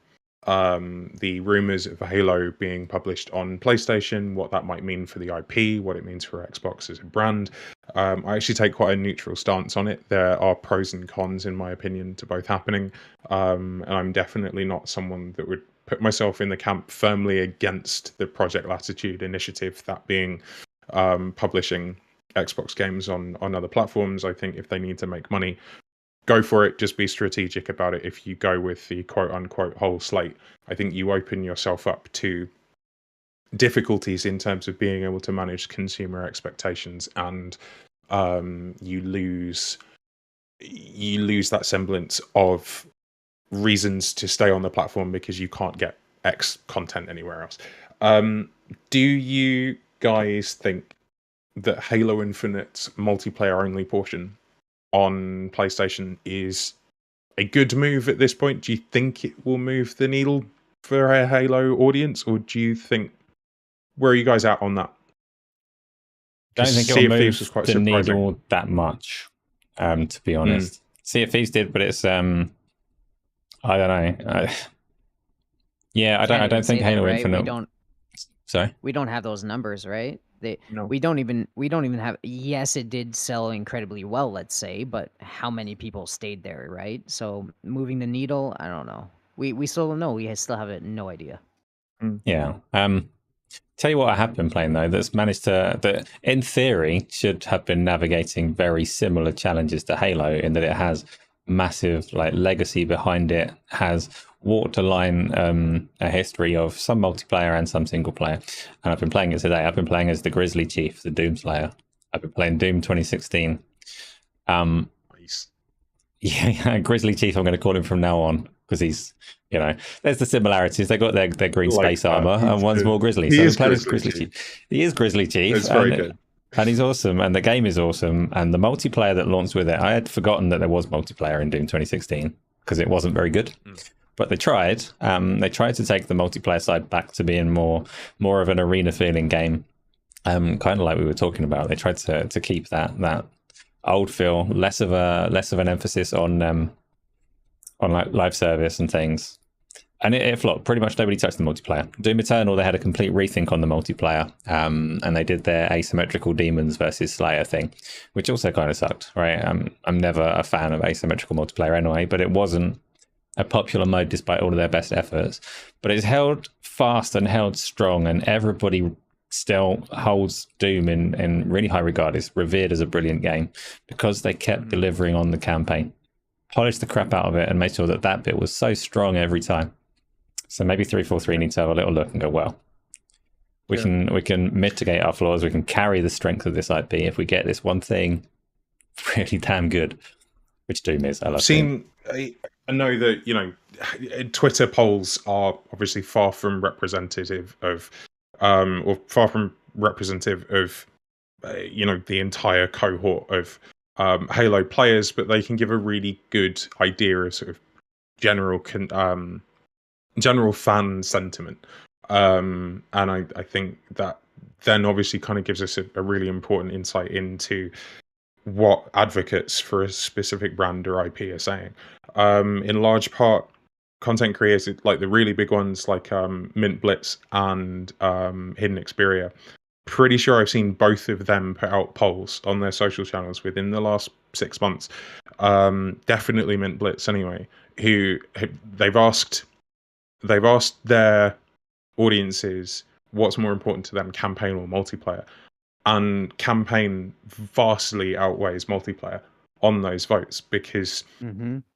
the rumors of Halo being published on PlayStation, what that might mean for the IP, what it means for Xbox as a brand. I actually take quite a neutral stance on it. There are pros and cons, in my opinion, to both happening. And I'm definitely not someone that would put myself in the camp firmly against the Project Latitude initiative, that being publishing Xbox games on other platforms. I think if they need to make money, go for it. Just be strategic about it. If you go with the quote unquote whole slate, I think you open yourself up to difficulties in terms of being able to manage consumer expectations, and you lose that semblance of reasons to stay on the platform because you can't get X content anywhere else. Do you guys think that Halo Infinite's multiplayer only portion on PlayStation is a good move at this point? Do you think it will move the needle for a Halo audience, or do you think, where are you guys at on that? I don't think it will move the needle that much, to be honest. Sea of Thieves did, but it's I don't know. I don't think Halo Infinite. Sorry, we don't have those numbers, right? We don't even have. Yes, it did sell incredibly well, let's say, but how many people stayed there, right? So moving the needle, I don't know. We still don't know. We still have no idea. Yeah. Tell you what I have been playing though, that's managed to, that in theory should have been navigating very similar challenges to Halo, in that it has massive legacy behind it, has walked a line, a history of some multiplayer and some single player. And I've been playing it today. I've been playing as the Grizzly Chief, the Doomslayer. I've been playing Doom 2016. Nice. Yeah, Grizzly Chief, I'm going to call him from now on, because he's, there's the similarities. They got their green space armor, and one's more grizzly. He is Grizzly Chief. He is Grizzly Chief. It's very good. And he's awesome, and the game is awesome, and the multiplayer that launched with it, I had forgotten that there was multiplayer in Doom 2016, because it wasn't very good. But they tried. They tried to take the multiplayer side back to being more of an arena feeling game, kind of like we were talking about. They tried to keep that old feel, less of an emphasis on live service and things. And it flopped. Pretty much nobody touched the multiplayer. Doom Eternal, they had a complete rethink on the multiplayer, and they did their asymmetrical demons versus Slayer thing, which also kind of sucked, right? I'm never a fan of asymmetrical multiplayer anyway, but it wasn't a popular mode despite all of their best efforts. But it's held fast and held strong, and everybody still holds Doom in really high regard. It's revered as a brilliant game because they kept delivering on the campaign, polished the crap out of it, and made sure that bit was so strong every time. So maybe 343 needs to have a little look and go, well, We can mitigate our flaws. We can carry the strength of this IP if we get this one thing really damn good, which Doom is. I love Doom. I know that Twitter polls are obviously far from representative of, or far from representative of, the entire cohort of Halo players, but they can give a really good idea of sort of general fan sentiment. And I think that then obviously kind of gives us a really important insight into what advocates for a specific brand or IP are saying. In large part, content creators like the really big ones like Mint Blitz and Hidden Xperia. Pretty sure I've seen both of them put out polls on their social channels within the last 6 months. Definitely Mint Blitz anyway. They've asked their audiences what's more important to them, campaign or multiplayer, and campaign vastly outweighs multiplayer on those votes because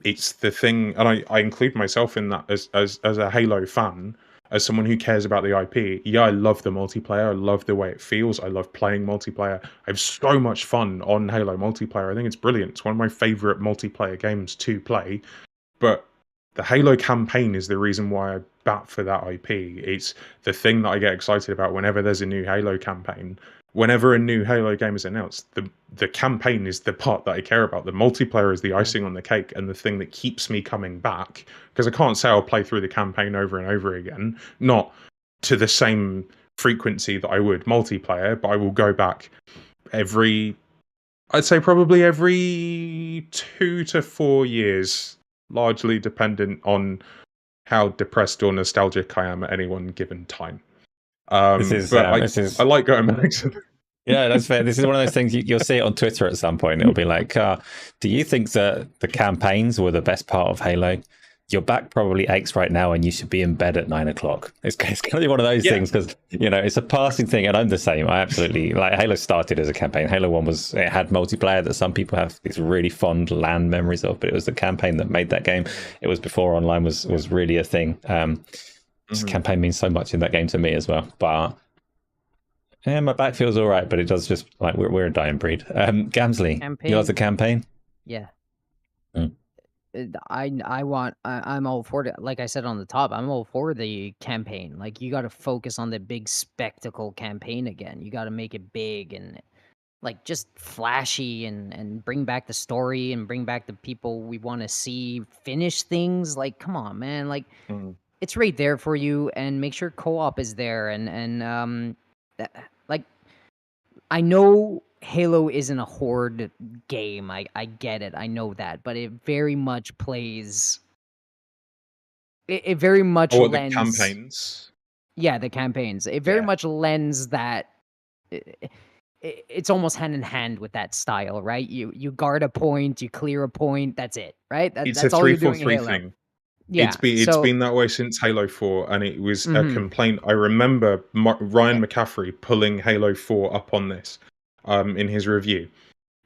it's the thing, and I include myself in that as a Halo fan, as someone who cares about the IP. Yeah, I love the multiplayer. I love the way it feels. I love playing multiplayer. I have so much fun on Halo multiplayer. I think it's brilliant. It's one of my favorite multiplayer games to play. But the Halo campaign is the reason why I bat for that IP. It's the thing that I get excited about whenever there's a new Halo campaign. Whenever a new Halo game is announced, the campaign is the part that I care about. The multiplayer is the icing on the cake and the thing that keeps me coming back. Because I can't say I'll play through the campaign over and over again, not to the same frequency that I would multiplayer, but I will go back I'd say probably every 2 to 4 years, largely dependent on how depressed or nostalgic I am at any one given time. I like going back to. Yeah, that's fair. This is one of those things you'll see it on Twitter at some point. It'll be like, do you think that the campaigns were the best part of Halo? Your back probably aches right now and you should be in bed at 9 o'clock. It's going to be one of those things because, it's a passing thing. And I'm the same. I absolutely, Halo started as a campaign. Halo 1 it had multiplayer that some people have these really fond LAN memories of, but it was the campaign that made that game. It was before online was really a thing. Campaign means so much in that game to me as well. But yeah, my back feels all right, but it does just we're a dying breed. Gamzly, you love the campaign? Yeah. I'm all for it. Like I said on the top, I'm all for the campaign. Like, you got to focus on the big spectacle campaign again. You got to make it big and just flashy and bring back the story and bring back the people we want to see finish things. Like, come on, man. It's right there for you, and make sure co-op is there. I know Halo isn't a horde game. I get it. I know that, but it very much plays. It very much lends. The campaigns. Yeah, the campaigns. It very much lends that. It's almost hand in hand with that style, right? You guard a point, you clear a point. That's it, right? It's that's a all you're doing in 3-4-3 Halo. thing. Yeah, it's been that way since Halo 4, and it was a complaint. I remember Ryan McCaffrey pulling Halo 4 up on this in his review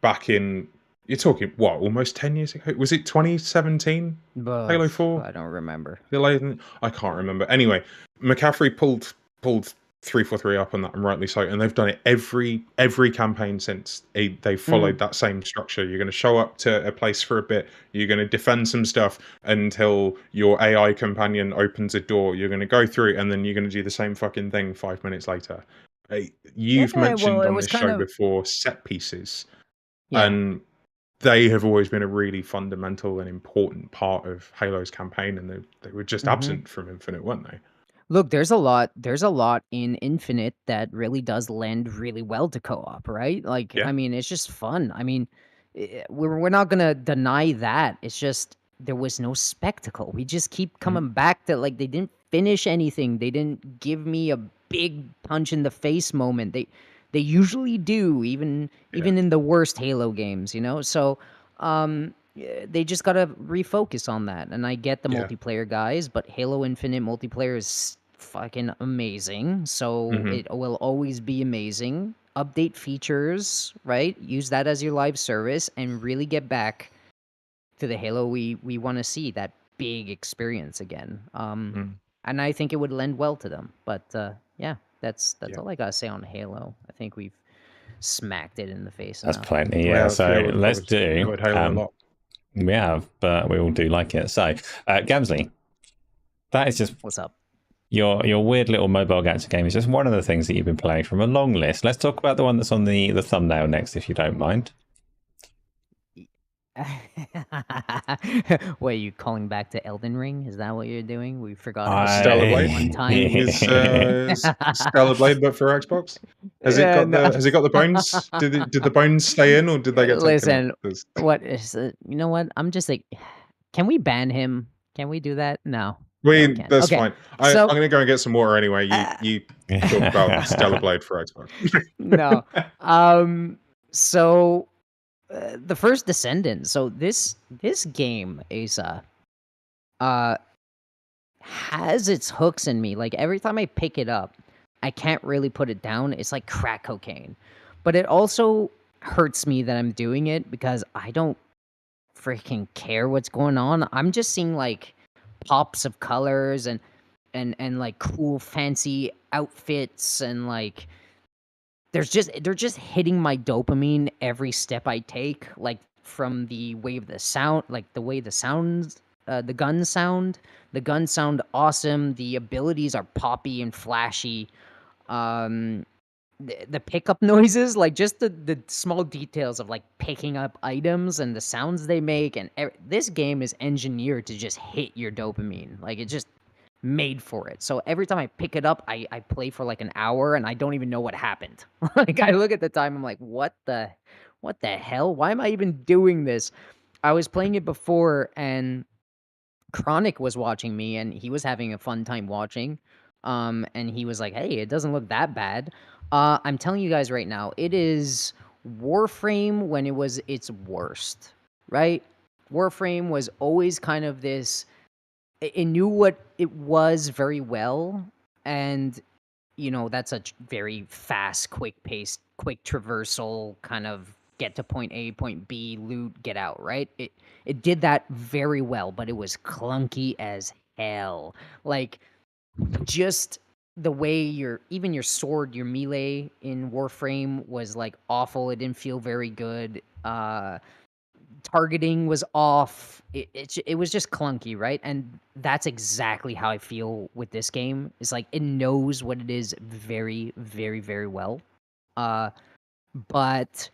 back in, you're talking, what, almost 10 years ago? Was it 2017? Halo 4? I don't remember. I can't remember. Anyway, McCaffrey pulled 343 up on that, and rightly so. And they've done it every campaign since. They followed that same structure. You're going to show up to a place for a bit. You're going to defend some stuff until your AI companion opens a door. You're going to go through, and then you're going to do the same fucking thing 5 minutes later. You've mentioned on this show before set pieces, and they have always been a really fundamental and important part of Halo's campaign, and they were just absent from Infinite, weren't they? Look, there's a lot in Infinite that really does lend really well to co-op, right? I mean, it's just fun. I mean, we're not gonna deny that. It's just there was no spectacle. We just keep coming back to they didn't finish anything. They didn't give me a big punch in the face moment. They usually do, even in the worst Halo games, So they just gotta refocus on that. And I get the multiplayer guys, but Halo Infinite multiplayer is fucking amazing. So it will always be amazing. Update features, right? Use that as your live service and really get back to the Halo we want to see, that big experience again. And I think it would lend well to them. But yeah. That's Yeah. all I gotta say on Halo. I think we've smacked it in the face That's enough. plenty. Yeah. So we've let's obviously do. covered Halo a lot. We have, but we all do like it. So, Gamzly, that is just What's up? your weird little mobile gacha game is just one of the things that you've been playing from a long list. Let's talk about the one that's on the thumbnail next, if you don't mind. What, are you calling back to Elden Ring? Is that what you're doing? We forgot how I- to do Stellar it Blade one time. is Stellar Blade, but for Xbox. Has it got the bones? Did the bones stay in, or did they get taken Listen, out? 'Cause- what is you know what? I'm just like, can we ban him? Can we do that? No. can't. That's Okay, fine. so- I'm gonna go and get some water anyway. You talk about Stellar Blade for Xbox. No. So the First Descendant. So this game, Asa, has its hooks in me. Like every time I pick it up, I can't really put it down. It's like crack cocaine. But it also hurts me that I'm doing it because I don't freaking care what's going on. I'm just seeing like pops of colors and like cool fancy outfits, and like they're just hitting my dopamine every step I take, like from the way the sound, like the way the sounds, the guns sound awesome. The abilities are poppy and flashy. The pickup noises, like just the small details of like picking up items and the sounds they make, and this game is engineered to just hit your dopamine. Like it just made for it. So every time I pick it up, I play for like an hour and I don't even know what happened. Like I look at the time, I'm like, what the hell? Why am I even doing this? I was playing it before and Chronic was watching me and he was having a fun time watching. And he was like, "Hey, it doesn't look that bad." I'm telling you guys right now, it is Warframe when it was its worst, right? Warframe was always kind of this, it knew what it was very well, and that's a very fast, quick paced, quick traversal kind of get to point A, point B, loot, get out, right? It did that very well, but it was clunky as hell. Like just the way even your sword, your melee in Warframe was like awful. It didn't feel very good. Targeting was off. It was just clunky, right? And that's exactly how I feel with this game. It's like it knows what it is very, very, very well. But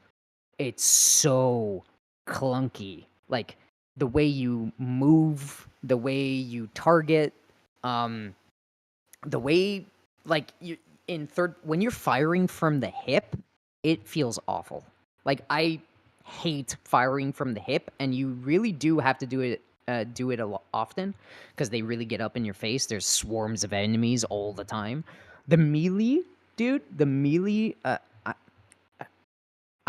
it's so clunky. Like the way you move, the way you target, the way like you when you're firing from the hip, it feels awful. Like I hate firing from the hip, and you really do have to do it often because they really get up in your face. There's swarms of enemies all the time. The melee, dude, I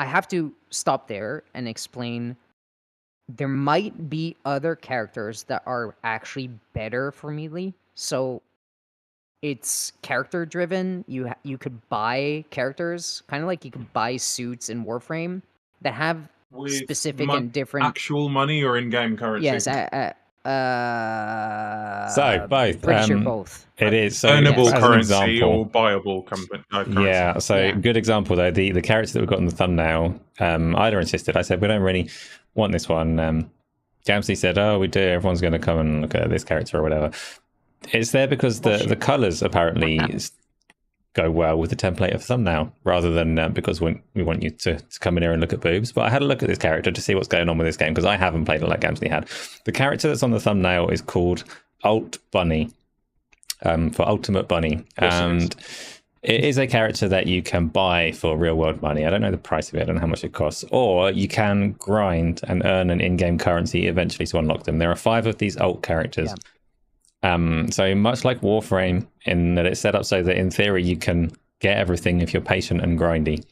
have to stop there and explain. There might be other characters that are actually better for melee. So it's character driven. You could buy characters, kind of like you could buy suits in Warframe that have With specific and different actual money or in-game currency. Yes, So both. pretty sure both. It is so earnable as an currency example. or buyable currency. Yeah, so Yeah. good example though. The character that we've got in the thumbnail, Ida insisted. I said we don't really want this one. Gamzly said, "Oh, we do. Everyone's going to come and look at this character or whatever." It's there because the colors apparently go well with the template of thumbnail, rather than because we want you to come in here and look at boobs. But I had a look at this character to see what's going on with this game because I haven't played it like Gamzly had. The character that's on the thumbnail is called Alt Bunny, for Ultimate Bunny, and it is a character that you can buy for real world money. I don't know the price of it, I don't know how much it costs, or you can grind and earn an in-game currency eventually to unlock them. There are 5 of these alt characters. Yeah. So much like Warframe, in that it's set up so that in theory you can get everything if you're patient and grindy,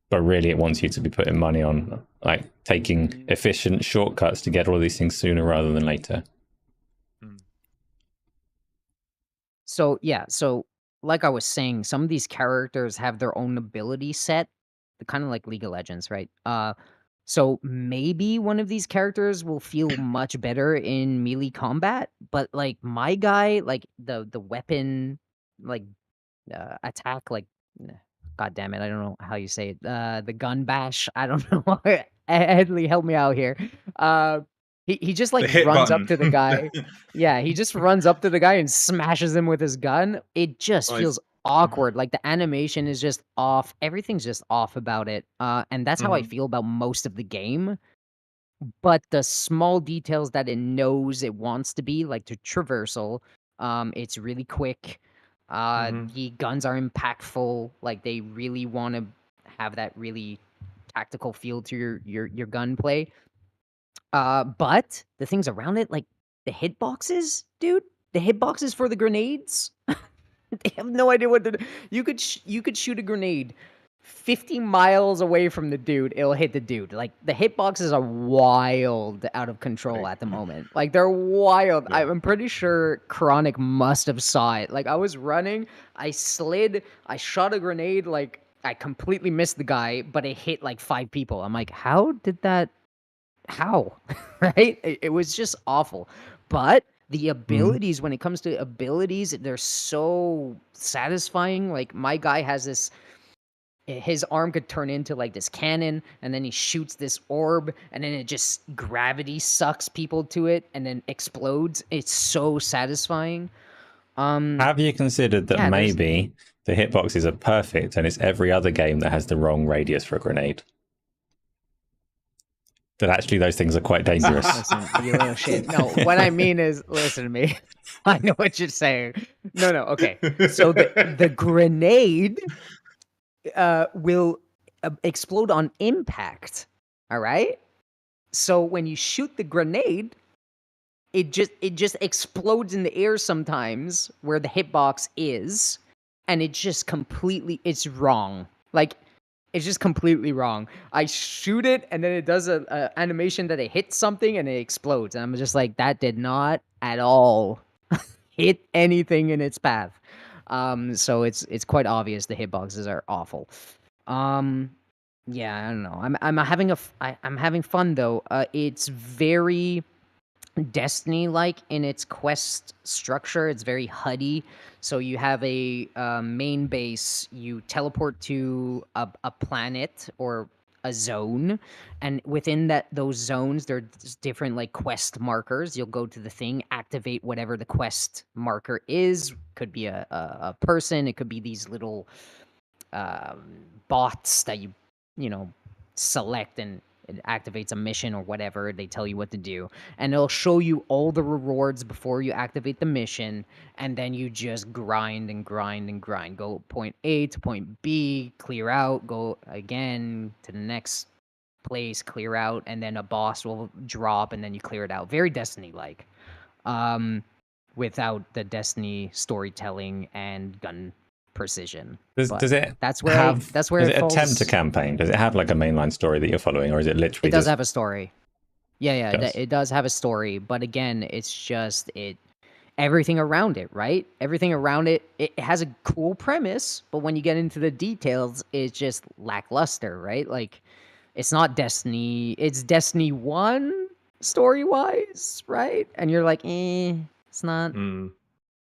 but really it wants you to be putting money on, like taking efficient shortcuts to get all of these things sooner rather than later. So like I was saying, some of these characters have their own ability set, kind of like League of Legends, right? So maybe one of these characters will feel much better in melee combat, but like my guy, like the weapon, like attack, like, God damn it, I don't know how you say it. The gun bash. I don't know. Headley, help me out here. He just like The hit runs up button. to the guy. Yeah, he just runs up to the guy and smashes him with his gun. It just Nice. feels awkward. Like the animation is just off. Everything's just off about it. And that's how I Mhm. feel about most of the game. But the small details that it knows it wants to be, like the traversal, it's really quick. Mhm. The guns are impactful. Like they really want to have that really tactical feel to your gunplay. But the things around it, like the hitboxes, dude, the hitboxes for the grenades, they have no idea what to do. You could shoot a grenade 50 miles away from the dude, it'll hit the dude. Like the hitboxes are wild out of control Right. at the moment. Like they're wild. Yeah. I'm pretty sure Chronic must have saw it. Like I was running, I slid, I shot a grenade, like I completely missed the guy, but it hit like 5 people. I'm like, how did that how? Right? It was just awful. But the abilities, when it comes to abilities, they're so satisfying. Like my guy has this his arm could turn into like this cannon, and then he shoots this orb, and then it just gravity sucks people to it and then explodes. It's so satisfying. Have you considered that Yeah, there's maybe the hitboxes are perfect and it's every other game that has the wrong radius for a grenade? That actually those things are quite dangerous. listen, you little shit. No, what I mean is, listen to me. I know what you're saying. No, okay. So the grenade will explode on impact. All right. So when you shoot the grenade, it just explodes in the air sometimes where the hitbox is, and it just completely it's wrong. Like it's just completely wrong. I shoot it, and then it does a animation that it hits something and it explodes, and I'm just like, that did not at all hit anything in its path. So it's quite obvious the hitboxes are awful. Um, yeah, I don't know. I'm having fun though. It's very Destiny like in its quest structure. It's very HUD-y. So you have a main base, you teleport to a planet or a zone, and within those zones there's different like quest markers. You'll go to the thing, activate whatever the quest marker is. Could be a person, it could be these little um, bots that you know select, and it activates a mission or whatever. They tell you what to do, and it'll show you all the rewards before you activate the mission, and then you just grind and grind and grind. Go point A to point B, clear out, go again to the next place, clear out, and then a boss will drop, and then you clear it out. Very Destiny like, um, without the Destiny storytelling and gun precision. But Does it that's where have? that's where Does it it attempt a falls. campaign? Does it have like a mainline story that you're following, or is it literally It does just have a story. Yeah, just it does have a story, but again, it's just everything around it, right? Everything around it, it has a cool premise, but when you get into the details, it's just lackluster, right? Like it's not Destiny, it's Destiny 1 story-wise, right? And you're like, it's Mm.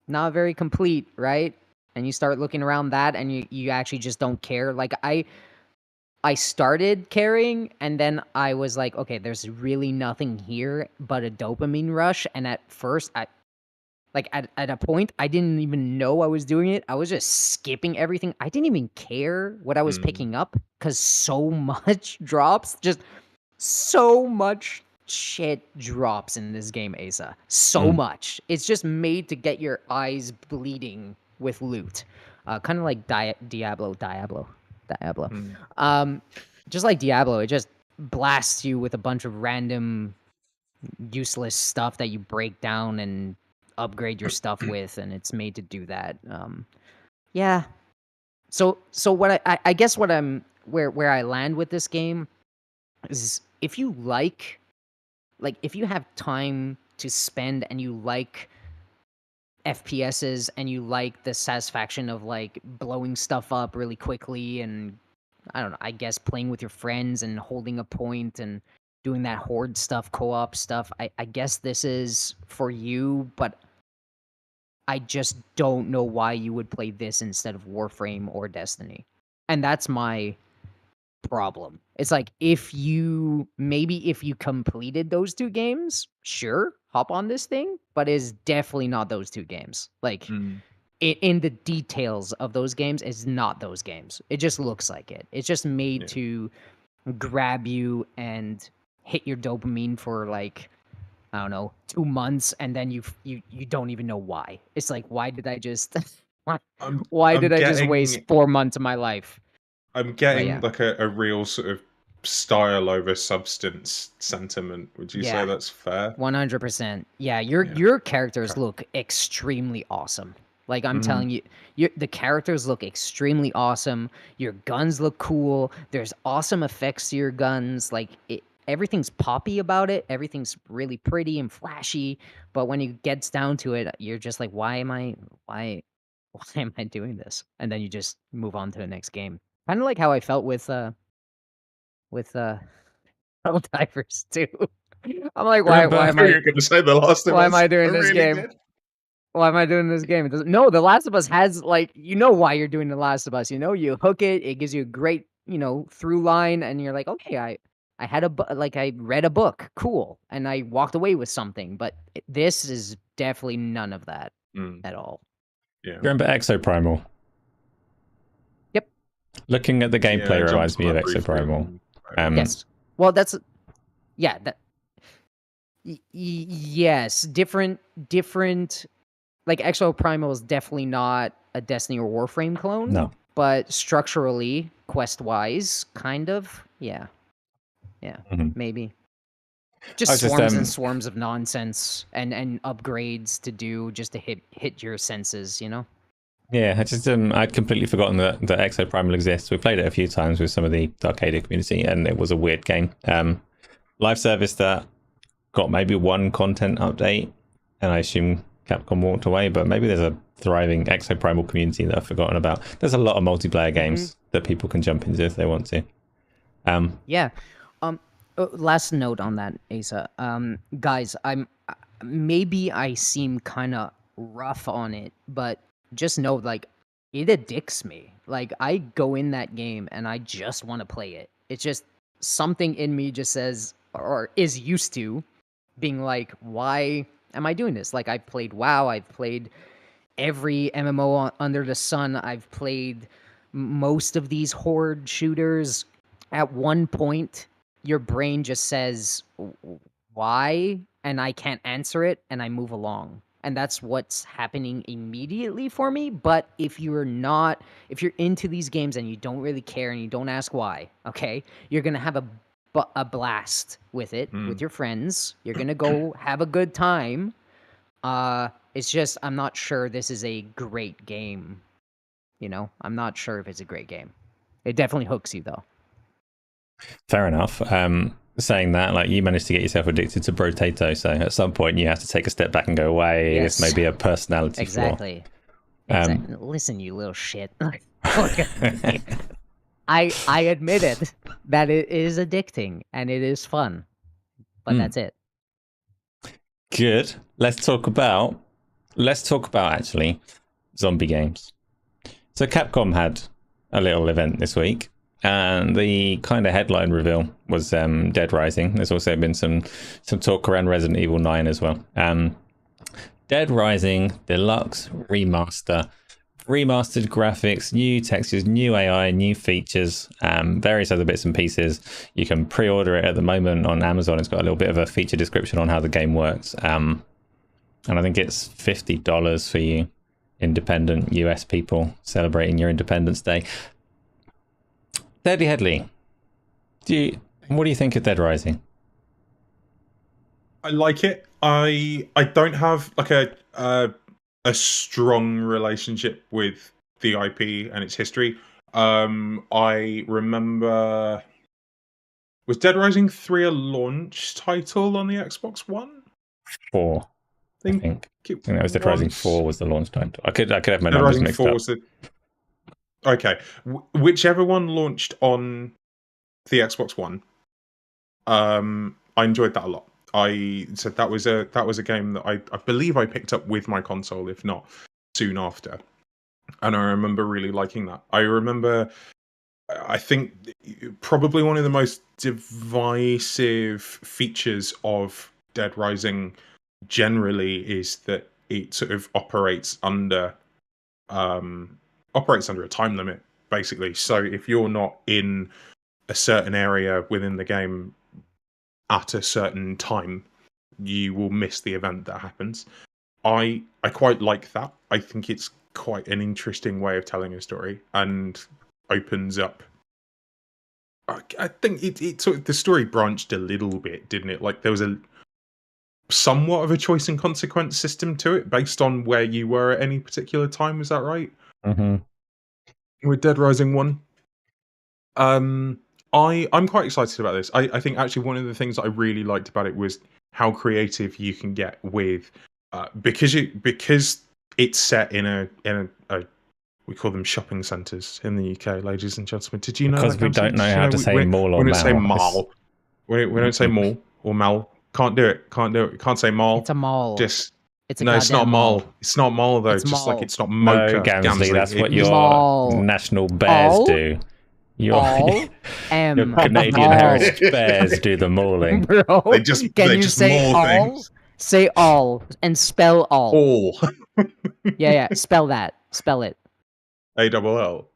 not very complete, right? And you start looking around that, and you actually just don't care. Like I started caring, and then I was like, okay, there's really nothing here but a dopamine rush. And at first, at a point, I didn't even know I was doing it. I was just skipping everything. I didn't even care what I was Mm. picking up because so much drops, just so much shit drops in this game, Asa. So much. It's just made to get your eyes bleeding with loot. Kind of like Diablo. Mm. Um, just like Diablo, it just blasts you with a bunch of random useless stuff that you break down and upgrade your stuff with, and it's made to do that. Yeah. So what I guess what I'm where I land with this game is, if you if you have time to spend and you like FPSs and you like the satisfaction of like blowing stuff up really quickly, and I don't know, I guess playing with your friends and holding a point and doing that horde stuff, co-op stuff, I guess this is for you. But I just don't know why you would play this instead of Warframe or Destiny. And that's my problem. It's like if you completed those two games, sure, hop on this thing, but it's definitely not those two games. Like in the details of those games is not those games. It just looks like it. It's just made to grab you and hit your dopamine for like, I don't know, 2 months, and then you don't even know why. It's like, why did I just why did I just waste 4 months of my life? I'm getting like a real sort of style over substance sentiment. Would you say that's fair? 100%. Yeah, your characters look extremely awesome. Like I'm telling you, the characters look extremely awesome. Your guns look cool. There's awesome effects to your guns. Like everything's poppy about it. Everything's really pretty and flashy. But when it gets down to it, you're just like, why am I doing this? And then you just move on to the next game. Kind of like how I felt with Helldivers too. I'm like, why am I? You're going to say The Last of Us. Why am I doing this game? Why am I doing this game? It doesn't. No, The Last of Us has like, you know why you're doing The Last of Us. You know, you hook it. It gives you a great, through line, and you're like, okay, I had I read a book, cool, and I walked away with something. But this is definitely none of that at all. Yeah. Remember Exoprimal? Yep. Looking at the gameplay reminds me of Exoprimal. Yes. Well, that's yes, different. Like Exoprimal is definitely not a Destiny or Warframe clone. No. But structurally, quest-wise, kind of, yeah, maybe. Just swarms and swarms of nonsense and upgrades to do just to hit your senses, you know? Yeah, I'd completely forgotten that Exoprimal exists. We played it a few times with some of the arcade community, and it was a weird game. Live service that got maybe one content update, and I assume Capcom walked away, but maybe there's a thriving Exoprimal community that I've forgotten about. There's a lot of multiplayer games that people can jump into if they want to. Last note on that, Asa. Guys, maybe I seem kind of rough on it, but just know, like, it addicts me. Like, I go in that game and I just want to play it. It's just something in me just says, or is used to being like, why am I doing this? Like, I've played WoW, I've played every MMO under the sun, I've played most of these horde shooters. At one point, your brain just says, why? And I can't answer it, and I move along. And that's what's happening immediately for me. But if you're into these games and you don't really care and you don't ask why, okay, you're going to have a blast with it, with your friends. You're going to go have a good time. It's just, I'm not sure this is a great game. I'm not sure if it's a great game. It definitely hooks you, though. Fair enough. Saying that, like, you managed to get yourself addicted to Brotato, so at some point you have to take a step back and go, wait, this may be a personality flaw. Exactly. Listen, you little shit. I admit it, that it is addicting and it is fun, but that's it. Good. Let's talk about actually zombie games. So Capcom had a little event this week, and the kind of headline reveal was Dead Rising. There's also been some talk around Resident Evil 9 as well. Dead Rising Deluxe Remaster. Remastered graphics, new textures, new AI, new features, various other bits and pieces. You can pre-order it at the moment on Amazon. It's got a little bit of a feature description on how the game works. And I think it's $50 for you independent US people celebrating your Independence Day. Headley, what do you think of Dead Rising? I like it. I don't have like a strong relationship with the IP and its history. I remember, was Dead Rising 3 a launch title on the Xbox One? 4. I think that was Dead Rising 4 was the launch title. I could have my numbers mixed up. Okay, whichever one launched on the Xbox One, I enjoyed that a lot. So that was a game that I believe I picked up with my console, if not soon after, and I remember really liking that. I think probably one of the most divisive features of Dead Rising generally is that it sort of operates under a time limit, basically. So if you're not in a certain area within the game at a certain time, you will miss the event that happens. I quite like that. I think it's quite an interesting way of telling a story and opens up. I think it sort of, the story branched a little bit, didn't it? Like there was a somewhat of a choice and consequence system to it based on where you were at any particular time. Was that right? Mm-hmm. With Dead Rising 1. I'm quite excited about this. I think actually one of the things that I really liked about it was how creative you can get with because it's set in a we call them shopping centres in the UK, ladies and gentlemen. Did you know Because that, we Gamzly? don't know how to say mall or we don't say mall. mall. We don't say mall or mal. Can't do it. Can't say mall. It's a mall. Just It's a no, it's not goddamn mall. mall. It's not mall though. It's Just mall. like it's not No, mocha. Gamzly, that's what your Mall. national bears All? do. Your All M. your Canadian Mall. heritage bears do the mauling. Bro, They just can they you just say maul all? things. Say all and spell all. All. Yeah, spell that. Spell it. ALL.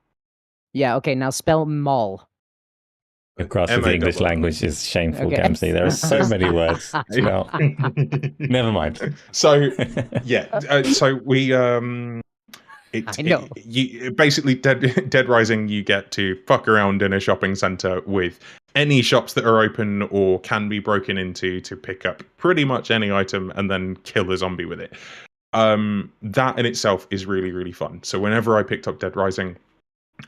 Yeah, okay, now spell mall. Your grasp of the English MALL. language is shameful, Okay. Gamzly. There are so many words. Well, never mind. So yeah, so we I know. you basically Dead Rising. You get to fuck around in a shopping center with any shops that are open or can be broken into to pick up pretty much any item and then kill a zombie with it. That in itself is really, really fun. So whenever I picked up Dead Rising,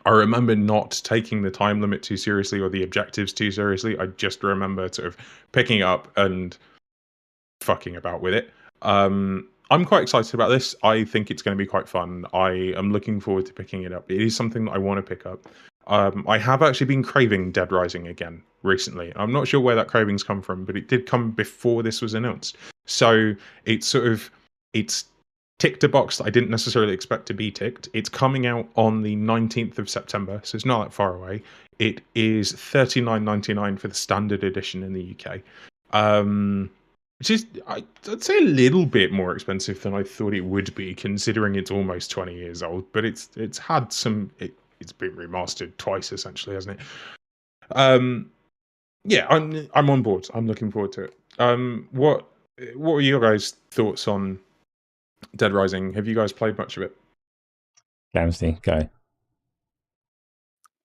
I remember not taking the time limit too seriously or the objectives too seriously. I just remember sort of picking it up and fucking about with it. I'm quite excited about this. I think it's going to be quite fun. I am looking forward to picking it up. It is something that I want to pick up. I have actually been craving Dead Rising again recently. I'm not sure where that craving's come from, but it did come before this was announced. So it's ticked a box that I didn't necessarily expect to be ticked. It's coming out on the 19th of September, so it's not that far away. It is $39.99 for the standard edition in the UK. Which is, I'd say, a little bit more expensive than I thought it would be, considering it's almost 20 years old. But it's had some. It's been remastered twice, essentially, hasn't it? Yeah, I'm on board. I'm looking forward to it. What were your guys' thoughts on Dead Rising? Have you guys played much of it? Gamzly, go.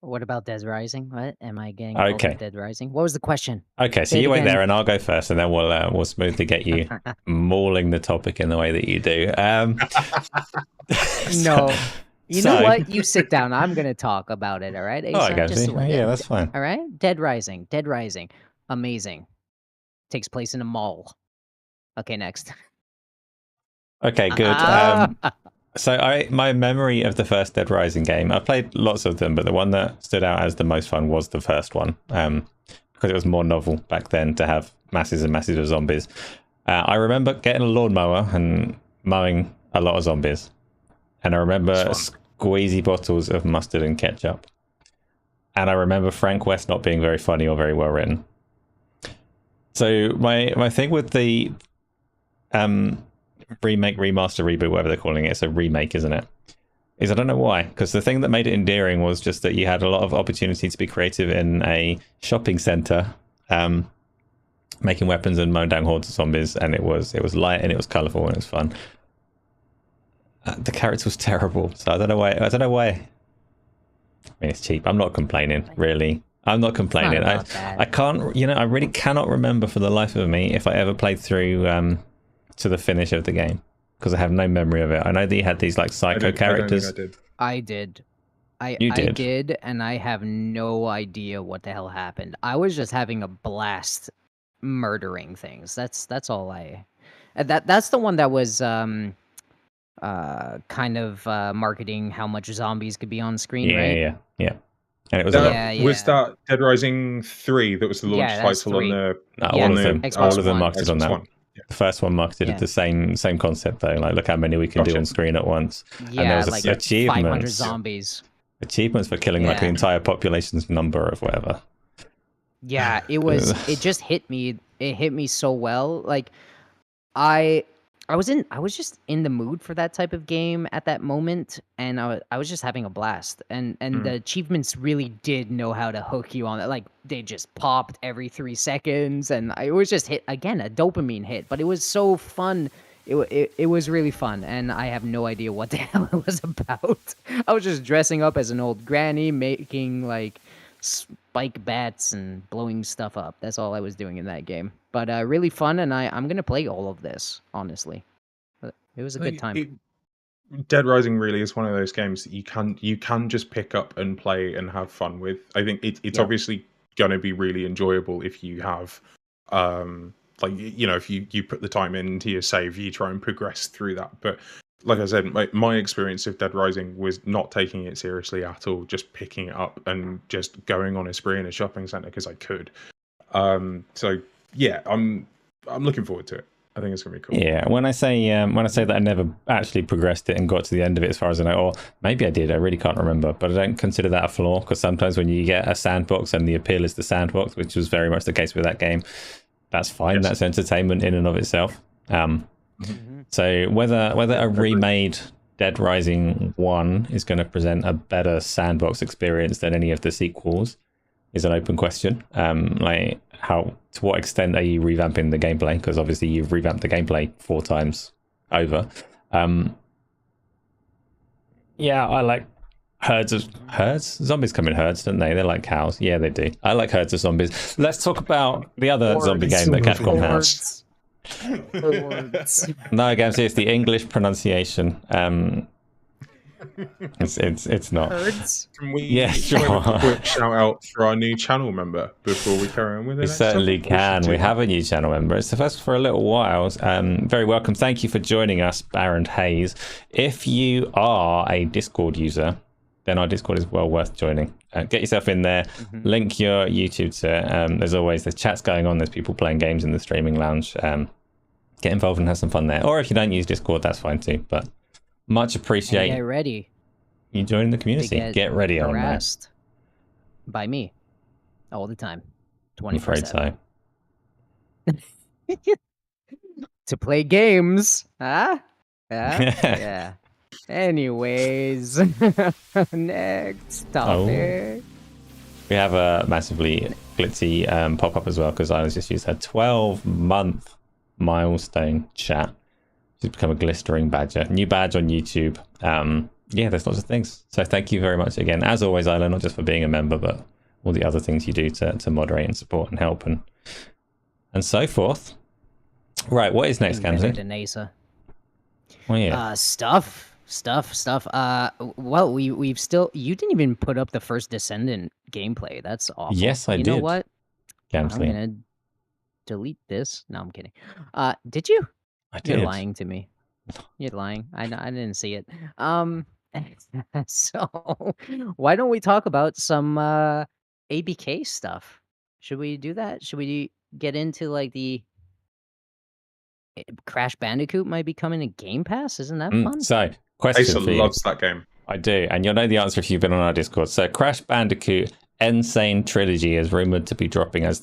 What about Dead Rising? What? Am I getting Okay. called Dead Rising? What was the question? Okay, so Say it you wait again. there, and I'll go first, and then we'll smoothly get you mauling the topic in the way that you do. No. You know so- what? You sit down. I'm going to talk about it, all right? Oh, Asa? okay, Just see? wait. Yeah, that's fine. All right? Dead Rising. Dead Rising. Amazing. Takes place in a mall. Okay, next. Okay, good. So my memory of the first Dead Rising game, I played lots of them, but the one that stood out as the most fun was the first one, because it was more novel back then to have masses and masses of zombies. I remember getting a lawnmower and mowing a lot of zombies, and I remember squeezy bottles of mustard and ketchup, and I remember Frank West not being very funny or very well written. So my thing with the remake, remaster, reboot, whatever they're calling it, it's a remake, isn't it? Is I don't know why, because the thing that made it endearing was just that you had a lot of opportunity to be creative in a shopping center, making weapons and mowing down hordes of zombies, and it was light and it was colorful and it was fun. The character was terrible, so I don't know why. I mean, it's cheap. I'm not complaining, really. I'm not complaining. I can't, I really cannot remember for the life of me if I ever played through to the finish of the game, because I have no memory of it. I know that you had these like psycho characters. I did. I did, and I have no idea what the hell happened. I was just having a blast murdering things. That's all I. That's the one that was kind of marketing how much zombies could be on screen, right? Yeah. And it was a lot. Was that Dead Rising 3 that was the launch that's title on 3. the All of them. Xbox All of them One. marketed on Xbox that. One? Yeah. The first one marketed the same concept though. Like, look how many we can do on screen at once. Yeah, and there was like achievements. 500 zombies. Achievements for killing like the entire population's number of whatever. Yeah, it was. It just hit me. It hit me so well. Like, I was just in the mood for that type of game at that moment, and I was just having a blast. And the achievements really did know how to hook you on that. Like, they just popped every 3 seconds, and it was just hit again, a dopamine hit. But it was so fun. It was really fun, and I have no idea what the hell it was about. I was just dressing up as an old granny, making like spike bats and blowing stuff up. That's all I was doing in that game. But really fun, and I'm gonna play all of this, honestly. It was a good time. Dead Rising really is one of those games that you can just pick up and play and have fun with. I think it's obviously gonna be really enjoyable if you have like, you know, if you put the time into your save, you try and progress through that. But like I said, my experience of Dead Rising was not taking it seriously at all, just picking it up and just going on a spree in a shopping center because I could. So yeah, I'm looking forward to it. I think it's gonna be cool. Yeah, when I say that I never actually progressed it and got to the end of it, as far as I know, or maybe I did, I really can't remember, but I don't consider that a flaw, because sometimes when you get a sandbox and the appeal is the sandbox, which was very much the case with that game, that's fine. Yes. That's entertainment in and of itself. So whether a remade Dead Rising 1 is going to present a better sandbox experience than any of the sequels is an open question. Like, to what extent are you revamping the gameplay? Because obviously you've revamped the gameplay 4 times over. Yeah, I like herds. Zombies come in herds, don't they? They're like cows. Yeah, they do. I like herds of zombies. Let's talk about the other zombie game that Capcom has. No, Gamzly, it's the English pronunciation. It's not. Herds? Can we give a quick shout out for our new channel member before we carry on with it? We certainly can. We have a new channel member. It's the first for a little while. Very welcome. Thank you for joining us, Baron Hayes. If you are a Discord user, then our Discord is well worth joining. Get yourself in there. Link your YouTube to it. There's always chats going on. There's people playing games in the streaming lounge. Get involved and have some fun there. Or if you don't use Discord, that's fine too. But much appreciate. Get ready. You join the community. Get ready on that. By me, all the time, 24/7. I'm afraid so. To play games, huh? Yeah. Anyways, next topic. We have a massively glitzy pop-up as well, because I just used her 12-month milestone chat. She's become a glistering badger. New badge on YouTube. Yeah, there's lots of things. So thank you very much again. As always, Isla, not just for being a member, but all the other things you do to moderate and support and help and so forth. Right, what is next, Gamzly? Asa. Oh yeah. Stuff. Well, we've still. You didn't even put up the First Descendant gameplay. That's awful. Yes, I did. You know what? Gamzly. I'm gonna delete this. No, I'm kidding. Did you? I did. You're lying to me. You're lying. I didn't see it. So why don't we talk about some ABK stuff? Should we do that? Should we get into like the Crash Bandicoot might be coming to Game Pass? Isn't that fun? So, question Asa for you. loves that game. I do, and you'll know the answer if you've been on our Discord. So, Crash Bandicoot Insane Trilogy is rumored to be dropping as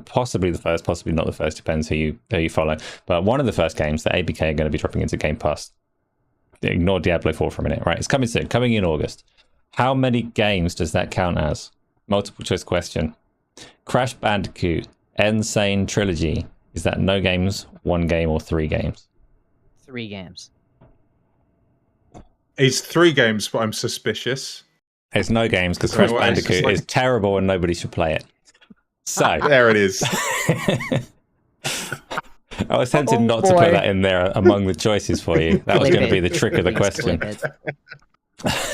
possibly the first, possibly not the first, depends who you follow. But one of the first games that ABK are going to be dropping into Game Pass. Ignore Diablo 4 for a minute, right? It's coming soon, coming in August. How many games does that count as? Multiple choice question. Crash Bandicoot Insane Trilogy. Is that no games, 1 game, or 3 games? 3 games. It's 3 games, but I'm suspicious. It's no games because Crash Bandicoot is terrible and nobody should play it. So there it is. I was tempted not to put that in there among the choices for you. That was going to be the trick of the question.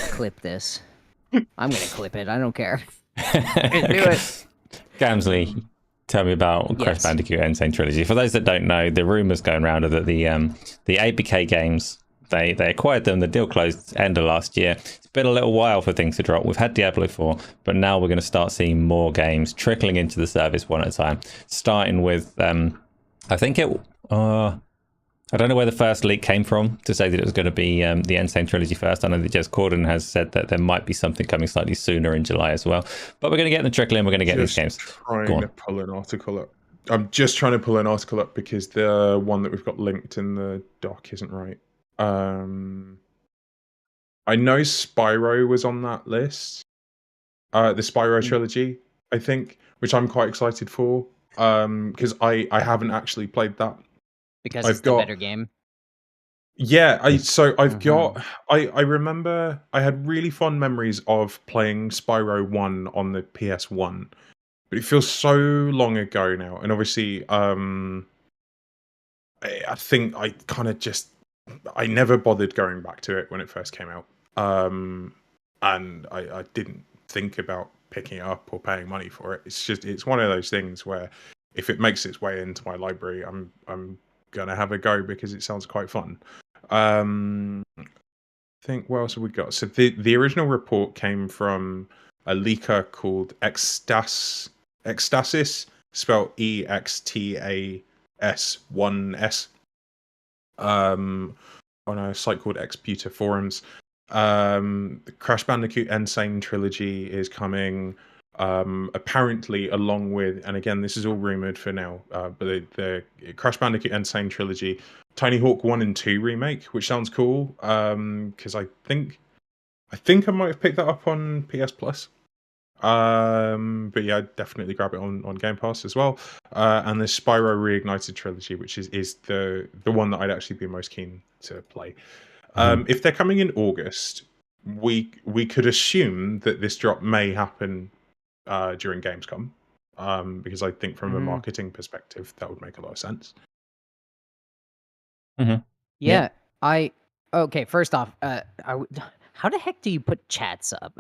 Clip this. I'm going to clip it. I don't care. Do it. Gamzly, tell me about Crash Bandicoot Insane Trilogy. For those that don't know, the rumours going around are that the ABK games, They acquired them. The deal closed end of last year. It's been a little while for things to drop. We've had Diablo 4, but now we're going to start seeing more games trickling into the service one at a time. Starting with, I think it. I don't know where the first leak came from to say that it was going to be the Insane Trilogy first. I know that Jez Corden has said that there might be something coming slightly sooner in July as well. But we're going to get the trickle in. We're going to get these games. Trying to pull an article up. I'm just trying to pull an article up because the one that we've got linked in the doc isn't right. I know Spyro was on that list. The Spyro trilogy, I think, which I'm quite excited for. Because I haven't actually played that. Because it's the better game. Yeah, I've got I remember I had really fond memories of playing Spyro 1 on the PS1. But it feels so long ago now. And obviously I think I kind of just I never bothered going back to it when it first came out. And I didn't think about picking it up or paying money for it. It's one of those things where if it makes its way into my library, I'm gonna have a go because it sounds quite fun. I think what else have we got? So the original report came from a leaker called Ecstasis, spelled EXTAS1S, on a site called Exputer Forums. The Crash Bandicoot Insane Trilogy is coming. Apparently, along with, and again, this is all rumored for now, but the Crash Bandicoot Insane Trilogy, Tony Hawk 1 and 2 remake, which sounds cool. Because I think I might have picked that up on PS Plus. But yeah, I'd definitely grab it on Game Pass as well. And the Spyro Reignited Trilogy, which is the one that I'd actually be most keen to play. If they're coming in August, we could assume that this drop may happen during Gamescom, because I think from a marketing perspective that would make a lot of sense. Yeah, okay. First off, how the heck do you put chats up?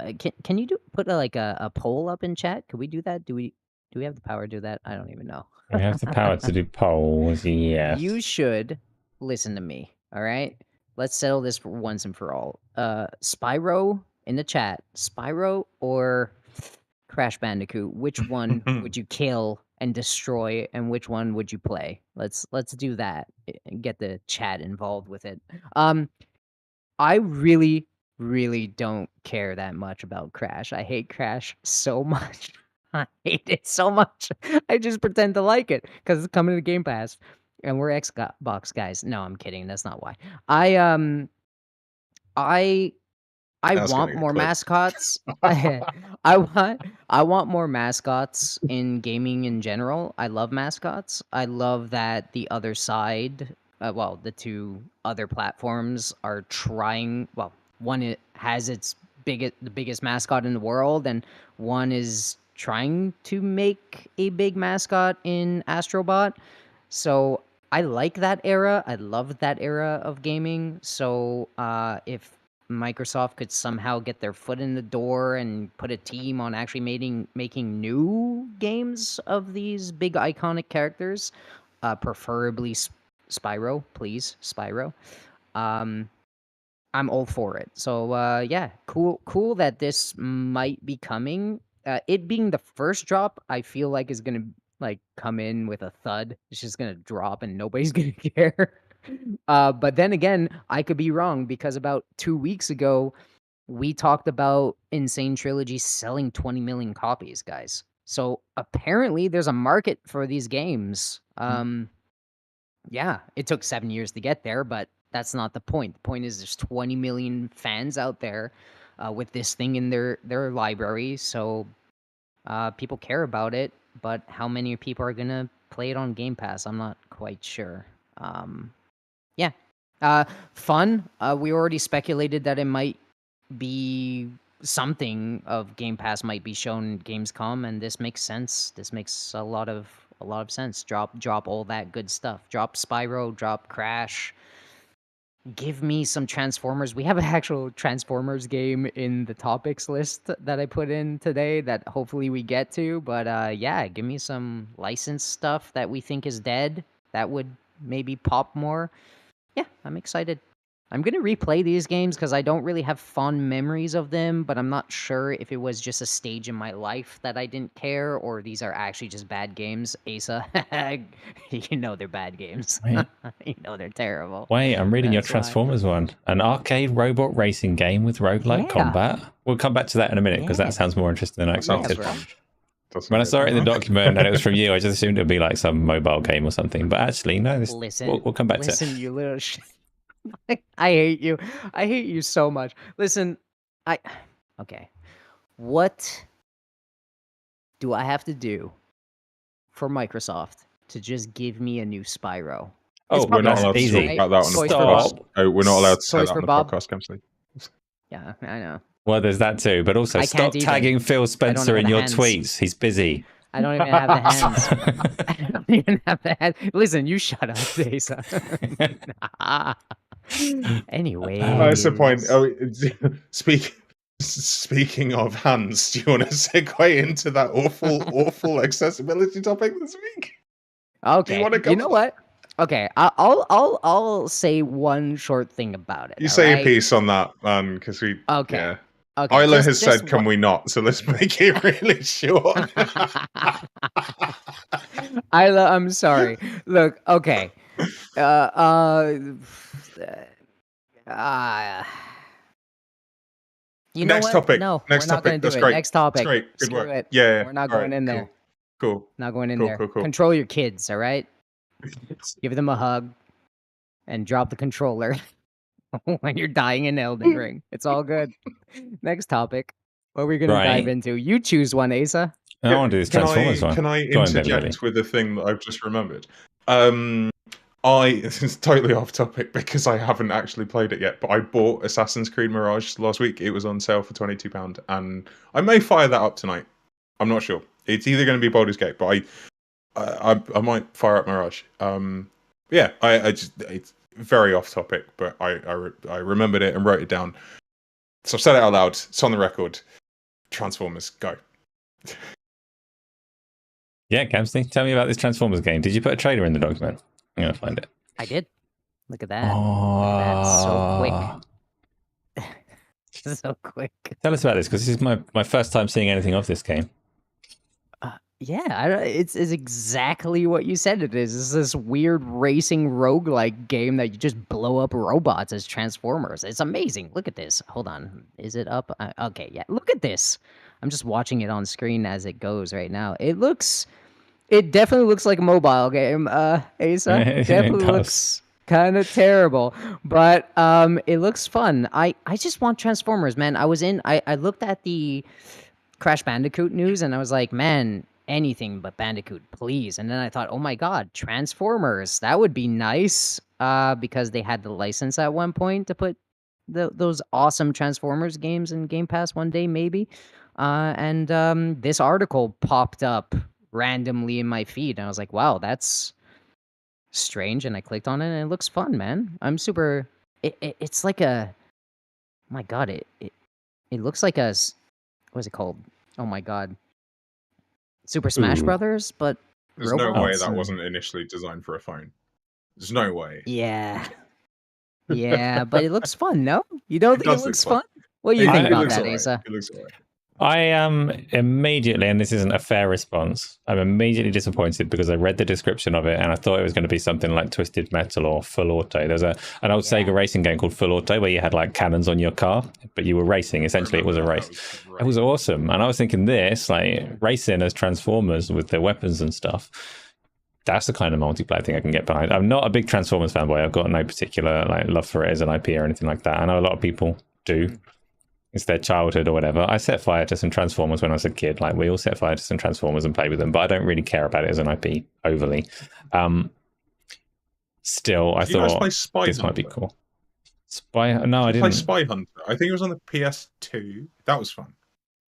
Can you put a poll up in chat? Could we do that? Do we have the power to do that? I don't even know. We have the power to do polls. Yes. You should listen to me. All right. Let's settle this for once and for all. Spyro in the chat. Spyro or Crash Bandicoot? Which one would you kill and destroy, and which one would you play? Let's do that and get the chat involved with it. I really don't care that much about Crash. I hate Crash so much. I hate it so much. I just pretend to like it because it's coming to Game Pass, and we're Xbox guys. No, I'm kidding. That's not why. I want more mascots. I want more mascots in gaming in general. I love mascots. I love that the other side, the two other platforms are trying. Well, one has the biggest mascot in the world, and one is trying to make a big mascot in Astrobot. So I like that era. I love that era of gaming. So if Microsoft could somehow get their foot in the door and put a team on actually making new games of these big iconic characters, preferably Spyro, please, Spyro. I'm all for it. So yeah, cool that this might be coming. It being the first drop, I feel like is gonna come in with a thud. It's just gonna drop and nobody's gonna care. But then again, I could be wrong because about 2 weeks ago, we talked about Insane Trilogy selling 20 million copies, guys. So apparently there's a market for these games. Yeah, it took 7 years to get there, but that's not the point. The point is there's 20 million fans out there with this thing in their library. So people care about it, but how many people are going to play it on Game Pass? I'm not quite sure. Yeah. Fun. We already speculated that it might be something of Game Pass might be shown at Gamescom, and this makes sense. This makes a lot of sense. Drop all that good stuff. Drop Spyro, drop Crash. Give me some Transformers. We have an actual Transformers game in the topics list that I put in today that hopefully we get to. But yeah, give me some licensed stuff that we think is dead. That would maybe pop more. Yeah, I'm excited. I'm gonna replay these games because I don't really have fond memories of them, but I'm not sure if it was just a stage in my life that I didn't care, or these are actually just bad games. Asa, you know they're bad games. Wait. You know they're terrible. Wait, I'm reading your That's why. Transformers one. An arcade robot racing game with roguelike Yeah. combat. We'll come back to that in a minute because Yeah. that sounds more interesting than I That sounds expected. bro. Doesn't When I get saw it in the that. document and it was from you, I just assumed it would be like some mobile game or something. But actually, no, Listen, we'll come back to it. listen, you little shit. I hate you. I hate you so much. Listen, okay. What do I have to do for Microsoft to just give me a new Spyro? Oh, We're not that's allowed to easy. talk about that on the Toys for podcast. Bob. Oh, we're not allowed to say Toys that for on the Bob. podcast, Gamzly. Yeah, I know. Well, there's that too. But also, I stop can't even. tagging Phil have Spencer in the your hands. tweets. He's busy. I don't even have the hands. I don't even have the hands. Listen, you shut up, Asa. Anyway. That's the point. Oh, speaking of hands, do you want to segue into that awful accessibility topic this week? Okay. wanna You go know on? what? Okay, I'll say one short thing about it. You say alright? a piece on that, man, because we. Okay. Yeah. Okay. Isla just- has just said, "Can we not?" So let's make it really short. Isla, I'm sorry. Look, okay. You know Next what? topic. No, Next we're not topic. going to do That's it. great. Next topic. That's great. Good Screw work. it. Yeah. We're not All going right, in there. Cool. Not going in Cool, there. cool. Control your kids, all right? Give them a hug and drop the controller when you're dying in Elden Ring. It's all good. Next topic. What are we going to dive Right. into? You choose one, Asa. I want to do this Transformers one. Can I Go on, interject Beverly. with a thing that I've just remembered? This is totally off topic because I haven't actually played it yet, but I bought Assassin's Creed Mirage last week. It was on sale for £22, and I may fire that up tonight. I'm not sure. It's either going to be Baldur's Gate, but I might fire up Mirage. Yeah, I just it's very off topic, but I remembered it and wrote it down. So I've said it out loud. It's on the record. Transformers, go. Yeah, Gamzly, tell me about this Transformers game. Did you put a trailer in the document? I'm going to find it. I did. Look at that. Look at that. So quick. So quick. Tell us about this, because this is my first time seeing anything of this game. Yeah, it's exactly what you said it is. It's this weird racing roguelike game that you just blow up robots as Transformers. It's amazing. Look at this. Hold on. Is it up? Okay, yeah. Look at this. I'm just watching it on screen as it goes right now. It definitely looks like a mobile game, Asa. It Definitely does. looks kind of terrible, but it looks fun. I just want Transformers, man. I looked at the Crash Bandicoot news and I was like, man, anything but Bandicoot, please. And then I thought, oh my god, Transformers, that would be nice, because they had the license at one point to put those awesome Transformers games in Game Pass one day, maybe. And this article popped up randomly in my feed, and I was like, wow, that's strange. And I clicked on it, and it looks fun, man. I'm super. It's like a. Oh my god, it looks like a. What is it called? Oh my god. Super Smash Ooh. Brothers, but There's no way robots that and- wasn't initially designed for a phone. There's no way. Yeah. Yeah, but it looks fun, no? You don't think it does looks look fun? What do you think it about looks that, alright. Asa? It looks alright. I am immediately, and this isn't a fair response, I'm immediately disappointed because I read the description of it and I thought it was going to be something like Twisted Metal or Full Auto. There's an old Yeah. Sega racing game called Full Auto where you had like cannons on your car, but you were racing. Essentially, it was a race. It was awesome. And I was thinking this, like racing as Transformers with their weapons and stuff. That's the kind of multiplayer thing I can get behind. I'm not a big Transformers fanboy. I've got no particular like love for it as an IP or anything like that. I know a lot of people do. It's their childhood or whatever. I set fire to some Transformers when I was a kid. Like we all set fire to some Transformers and play with them, but I don't really care about it as an IP overly. Still, I Did you guys thought play Spy this might be Hunter? cool. Spy? No, I Did you play didn't. Spy Hunter? I think it was on the PS2. That was fun.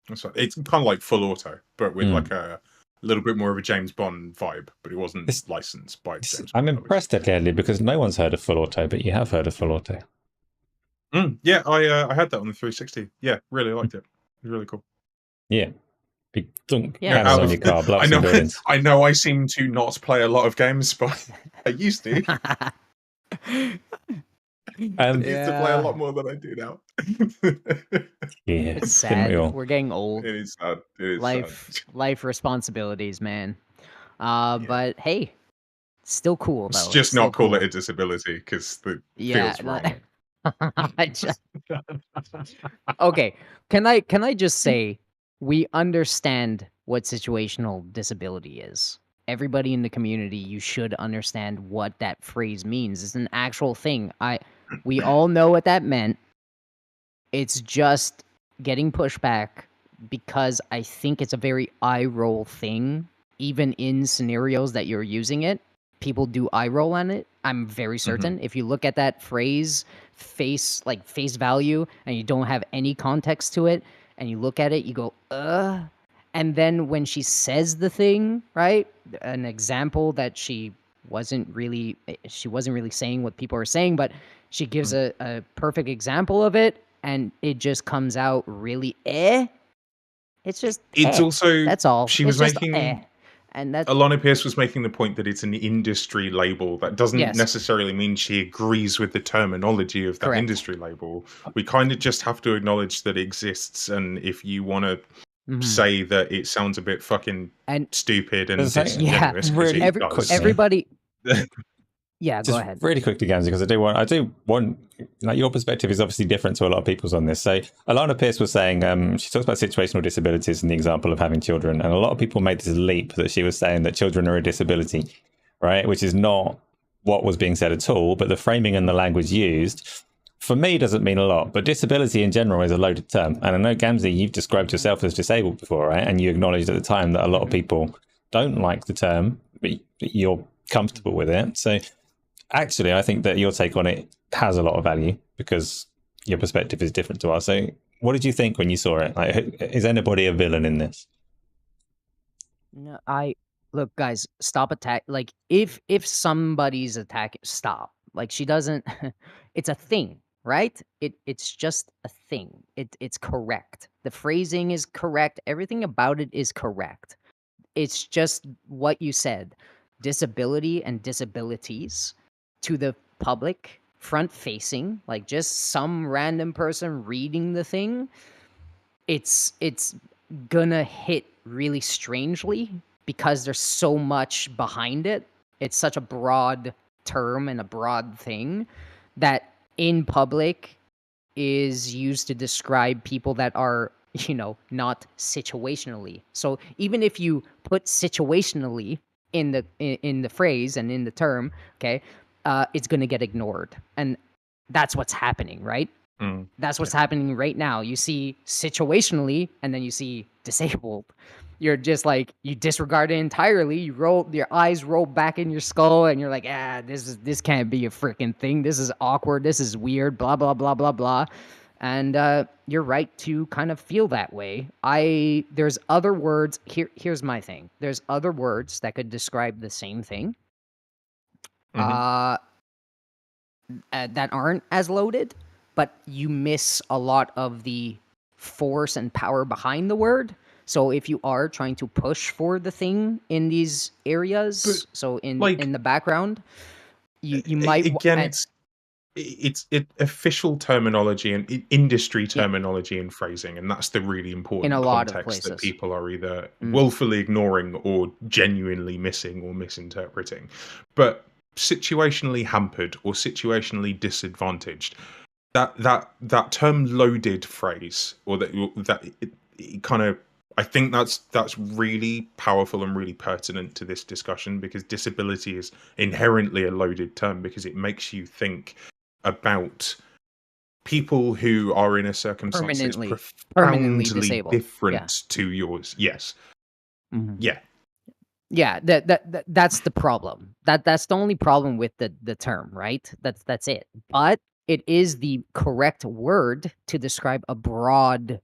That's fun. It's kind of like Full Auto, but with like a little bit more of a James Bond vibe. But it wasn't This- licensed by James I'm Bond. impressed at Headley because no one's heard of Full Auto, but you have heard of Full Auto. Yeah, I had that on the 360. Yeah, really liked it. It was really cool. Yeah. Big thunk Yeah, cannons out on of- your car, blow up I some know. buildings. I know. I seem to not play a lot of games, but I used to. I used to play a Yeah. lot more than I do now. Yeah, It's didn't we sad. all? We're getting old. It is sad. It is Life responsibilities, man. sad. Yeah. But hey, still cool It's though. It's just still not call it cool. a disability because it Yeah. feels wrong. I just- okay. Can I just say we understand what situational disability is? Everybody in the community, you should understand what that phrase means. It's an actual thing. We all know what that meant. It's just getting pushback because I think it's a very eye roll thing. Even in scenarios that you're using it, people do eye roll on it. I'm very certain. If you look at that phrase face value and you don't have any context to it and you look at it, you go, and then when she says the thing, right? An example that she wasn't really saying what people are saying, but she gives a perfect example of it, and it just comes out really It's just It's also That's all. she It's was just making and that Alana Pierce was making the point that it's an industry label. That doesn't Yes. necessarily mean she agrees with the terminology of that Correct. industry label. We kind of just have to acknowledge that it exists, and if you want to say that it sounds a bit fucking And stupid and Does that- disingenuous, 'cause really it every, does. everybody Yeah, Just go ahead. really quickly, Gamzly, because I do want like your perspective is obviously different to a lot of people's on this. So Alana Pierce was saying she talks about situational disabilities and the example of having children, and a lot of people made this leap that she was saying that children are a disability, right? Which is not what was being said at all. But the framing and the language used, for me, doesn't mean a lot. But disability in general is a loaded term, and I know Gamzly, you've described yourself as disabled before, right? And you acknowledged at the time that a lot of people don't like the term, but you're comfortable with it. So actually, I think that your take on it has a lot of value because your perspective is different to ours. So what did you think when you saw it? Like, is anybody a villain in this? No, look, guys, stop attack. Like, if somebody's attacking, stop. Like, she doesn't. It's a thing, right? It's just a thing. It's correct. The phrasing is correct. Everything about it is correct. It's just what you said. Disability and disabilities to the public, front facing, like just some random person reading the thing. It's gonna hit really strangely because there's so much behind it. It's such a broad term and a broad thing that in public is used to describe people that are, not situationally. So even if you put situationally in the phrase and in the term, okay, it's gonna get ignored, and that's what's happening, right? That's what's happening right now. You see situationally, and then you see disabled. You're just like, you disregard it entirely. Your eyes roll back in your skull, and you're like, this can't be a freaking thing. This is awkward. This is weird. Blah blah blah blah blah. And you're right to kind of feel that way. There's other words. Here's my thing. There's other words that could describe the same thing. That aren't as loaded, but you miss a lot of the force and power behind the word. So if you are trying to push for the thing in these areas, in the background, you might again, it's official terminology and industry terminology and phrasing, and that's the really important In a lot of context that places. people are either willfully ignoring or genuinely missing or misinterpreting. But situationally hampered or situationally disadvantaged, that term loaded phrase, or it kind of, I think that's really powerful and really pertinent to this discussion, because disability is inherently a loaded term because it makes you think about people who are in a circumstance that's permanently profoundly disabled. different to yours. Yes. Yeah. Yeah, that's the problem. That's the only problem with the term, right? That's it. But it is the correct word to describe a broad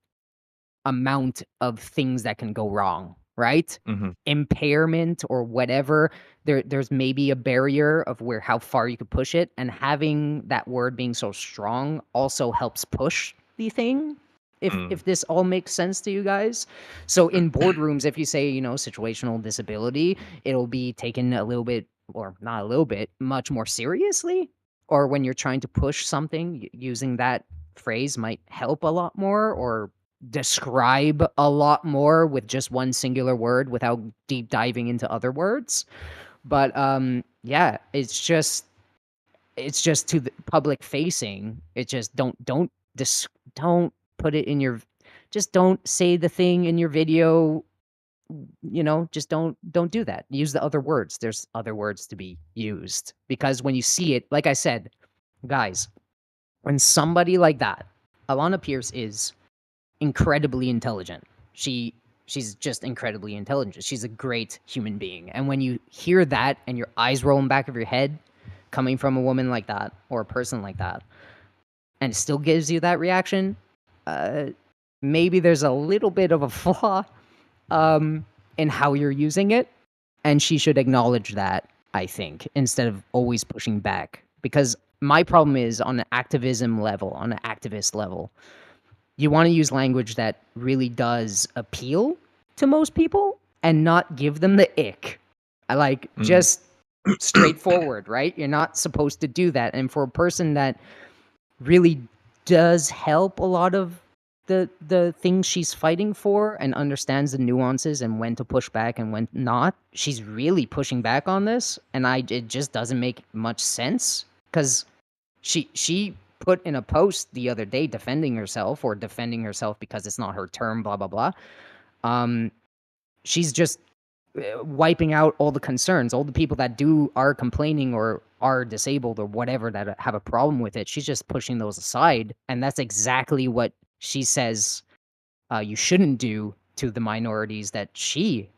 amount of things that can go wrong, right? Impairment or whatever. There's maybe a barrier of how far you could push it, and having that word being so strong also helps push the thing. If this all makes sense to you guys. So in boardrooms, if you say, situational disability, it'll be taken a little bit, or not a little bit, much more seriously. or when you're trying to push something, using that phrase might help a lot more, or describe a lot more with just one singular word without deep diving into other words. But yeah, it's just to the public facing. It just don't put it in your, just don't say the thing in your video, just don't do that. Use the other words. There's other words to be used, because when you see it, like I said, guys, when somebody like that, Alana Pierce is incredibly intelligent. She's just incredibly intelligent. She's a great human being. And when you hear that and your eyes roll in the back of your head coming from a woman like that or a person like that, and it still gives you that reaction, maybe there's a little bit of a flaw in how you're using it. And she should acknowledge that, I think, instead of always pushing back. Because my problem is, on an activism level, on an activist level, you want to use language that really does appeal to most people and not give them the ick. I like just straightforward, right? You're not supposed to do that. And for a person that really does help a lot of the things she's fighting for and understands the nuances and when to push back and when not, she's really pushing back on this, and it just doesn't make much sense, because she put in a post the other day defending herself because it's not her term, blah blah blah. She's just wiping out all the concerns, all the people that are complaining or are disabled or whatever that have a problem with it. She's just pushing those aside, and that's exactly what she says you shouldn't do to the minorities that she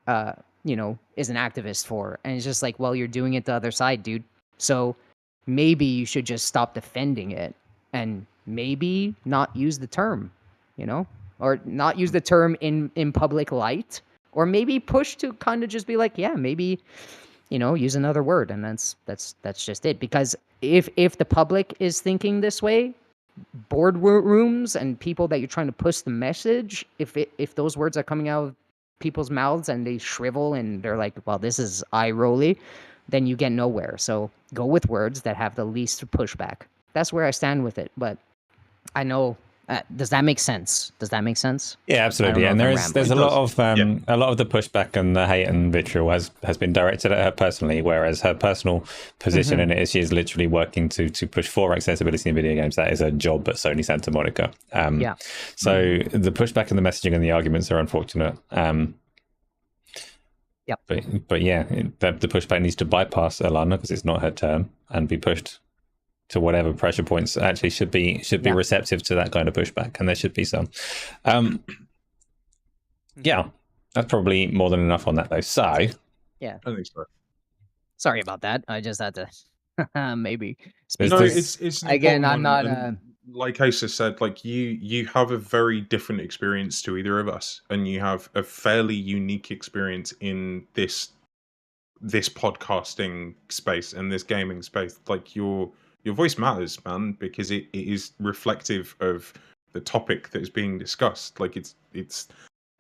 is an activist for. And it's just like, well, you're doing it the other side, dude. So maybe you should just stop defending it and maybe not use the term, or not use the term in public light, or maybe push to kind of just be like, yeah, maybe, use another word. And that's just it. Because if the public is thinking this way, boardrooms and people that you're trying to push the message, if those words are coming out of people's mouths and they shrivel and they're like, well, this is eye rolly, then you get nowhere. So go with words that have the least pushback. That's where I stand with it. But I know, does that make sense? Yeah, absolutely. And there's a lot of the pushback and the hate and vitriol has been directed at her personally, whereas her personal position in it is she is literally working to push for accessibility in video games. That is her job at Sony Santa Monica. So the pushback and the messaging and the arguments are unfortunate. But yeah, the pushback needs to bypass Alana because it's not her term and be pushed to whatever pressure points actually should be receptive to that kind of pushback, and there should be some. Yeah, that's probably more than enough on that though. So yeah, I think so. Sorry about that. I just had to maybe speak. No, it's again. I'm not. Like Asa said, like you have a very different experience to either of us, and you have a fairly unique experience in this podcasting space and this gaming space. Like your voice matters, man, because it is reflective of the topic that is being discussed. Like it's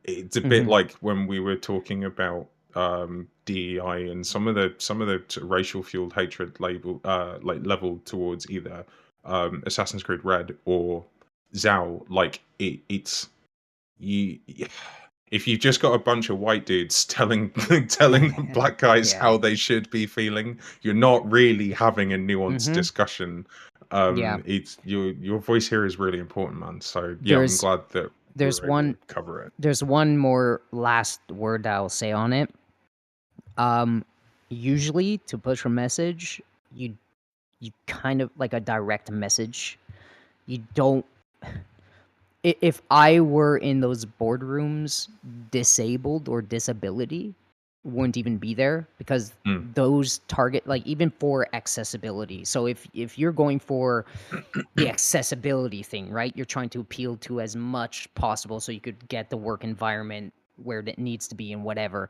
a bit like when we were talking about DEI and some of the racial fueled hatred level towards either Assassin's Creed Red or Zao. Like it's you. If you've just got a bunch of white dudes telling black guys how they should be feeling, you're not really having a nuanced discussion. It's your voice here is really important, man. So yeah, I'm glad that we're able to cover it. There's one more last word I'll say on it. Usually to push a message, you kind of like a direct message. You don't. If I were in those boardrooms, disabled or disability wouldn't even be there, because those target, like, even for accessibility. So if you're going for the accessibility thing, right, you're trying to appeal to as much possible so you could get the work environment where it needs to be and whatever.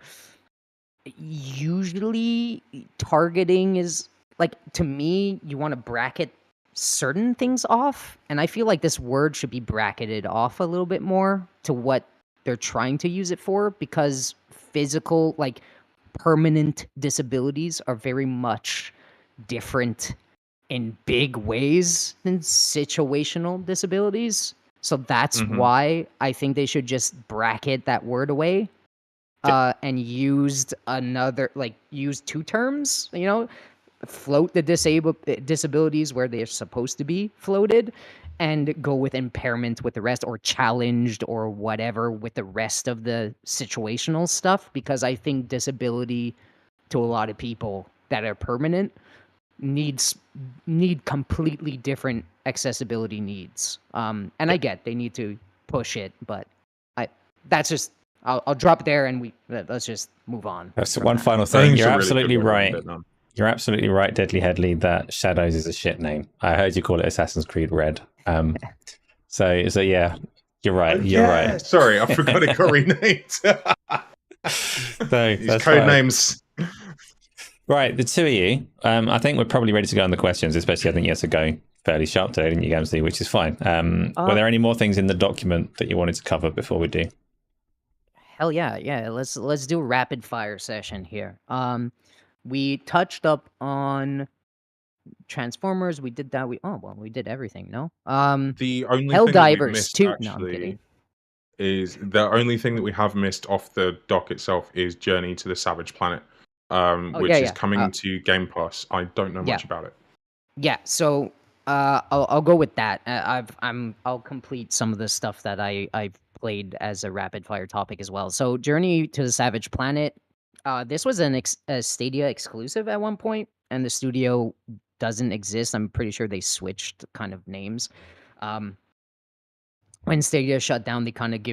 Usually targeting is, like, to me, you want to bracket certain things off, and I feel like this word should be bracketed off a little bit more to what they're trying to use it for, because physical, like, permanent disabilities are very much different in big ways than situational disabilities. So that's Mhm. why I think they should just bracket that word away and used use two terms, float the disabilities where they're supposed to be floated and go with impairment with the rest, or challenged or whatever with the rest of the situational stuff, because I think disability to a lot of people that are permanent need completely different accessibility needs. And I get they need to push it, but that's just I'll drop it there and let's just move on. That's from one that. final I thing. think it's You're a really absolutely good way around right. it now. You're absolutely right, Deadly Headley, that Shadows is a shit name. I heard you call it Assassin's Creed Red. So yeah, you're right. You're Yeah, right. sorry, I forgot it got renamed. So These that's code fine. names. Right, the two of you. I think we're probably ready to go on the questions, especially I think you had to go fairly sharp today, didn't you, Gamzly, which is fine. Were there any more things in the document that you wanted to cover before we do? Hell yeah. Let's do a rapid fire session here. We touched up on Transformers. We did that. We did everything. No. The only thing that we've Helldivers missed 2. No, I'm kidding. actually is the only thing that we have missed off the dock itself is Journey to the Savage Planet, which is yeah. coming to Game Pass. I don't know yeah. much about it. Yeah, so I'll go with that. I'll complete some of the stuff that I've played as a rapid fire topic as well. So Journey to the Savage Planet. This was a Stadia exclusive at one point, and the studio doesn't exist. I'm pretty sure they switched kind of names. When Stadia shut down, they kind of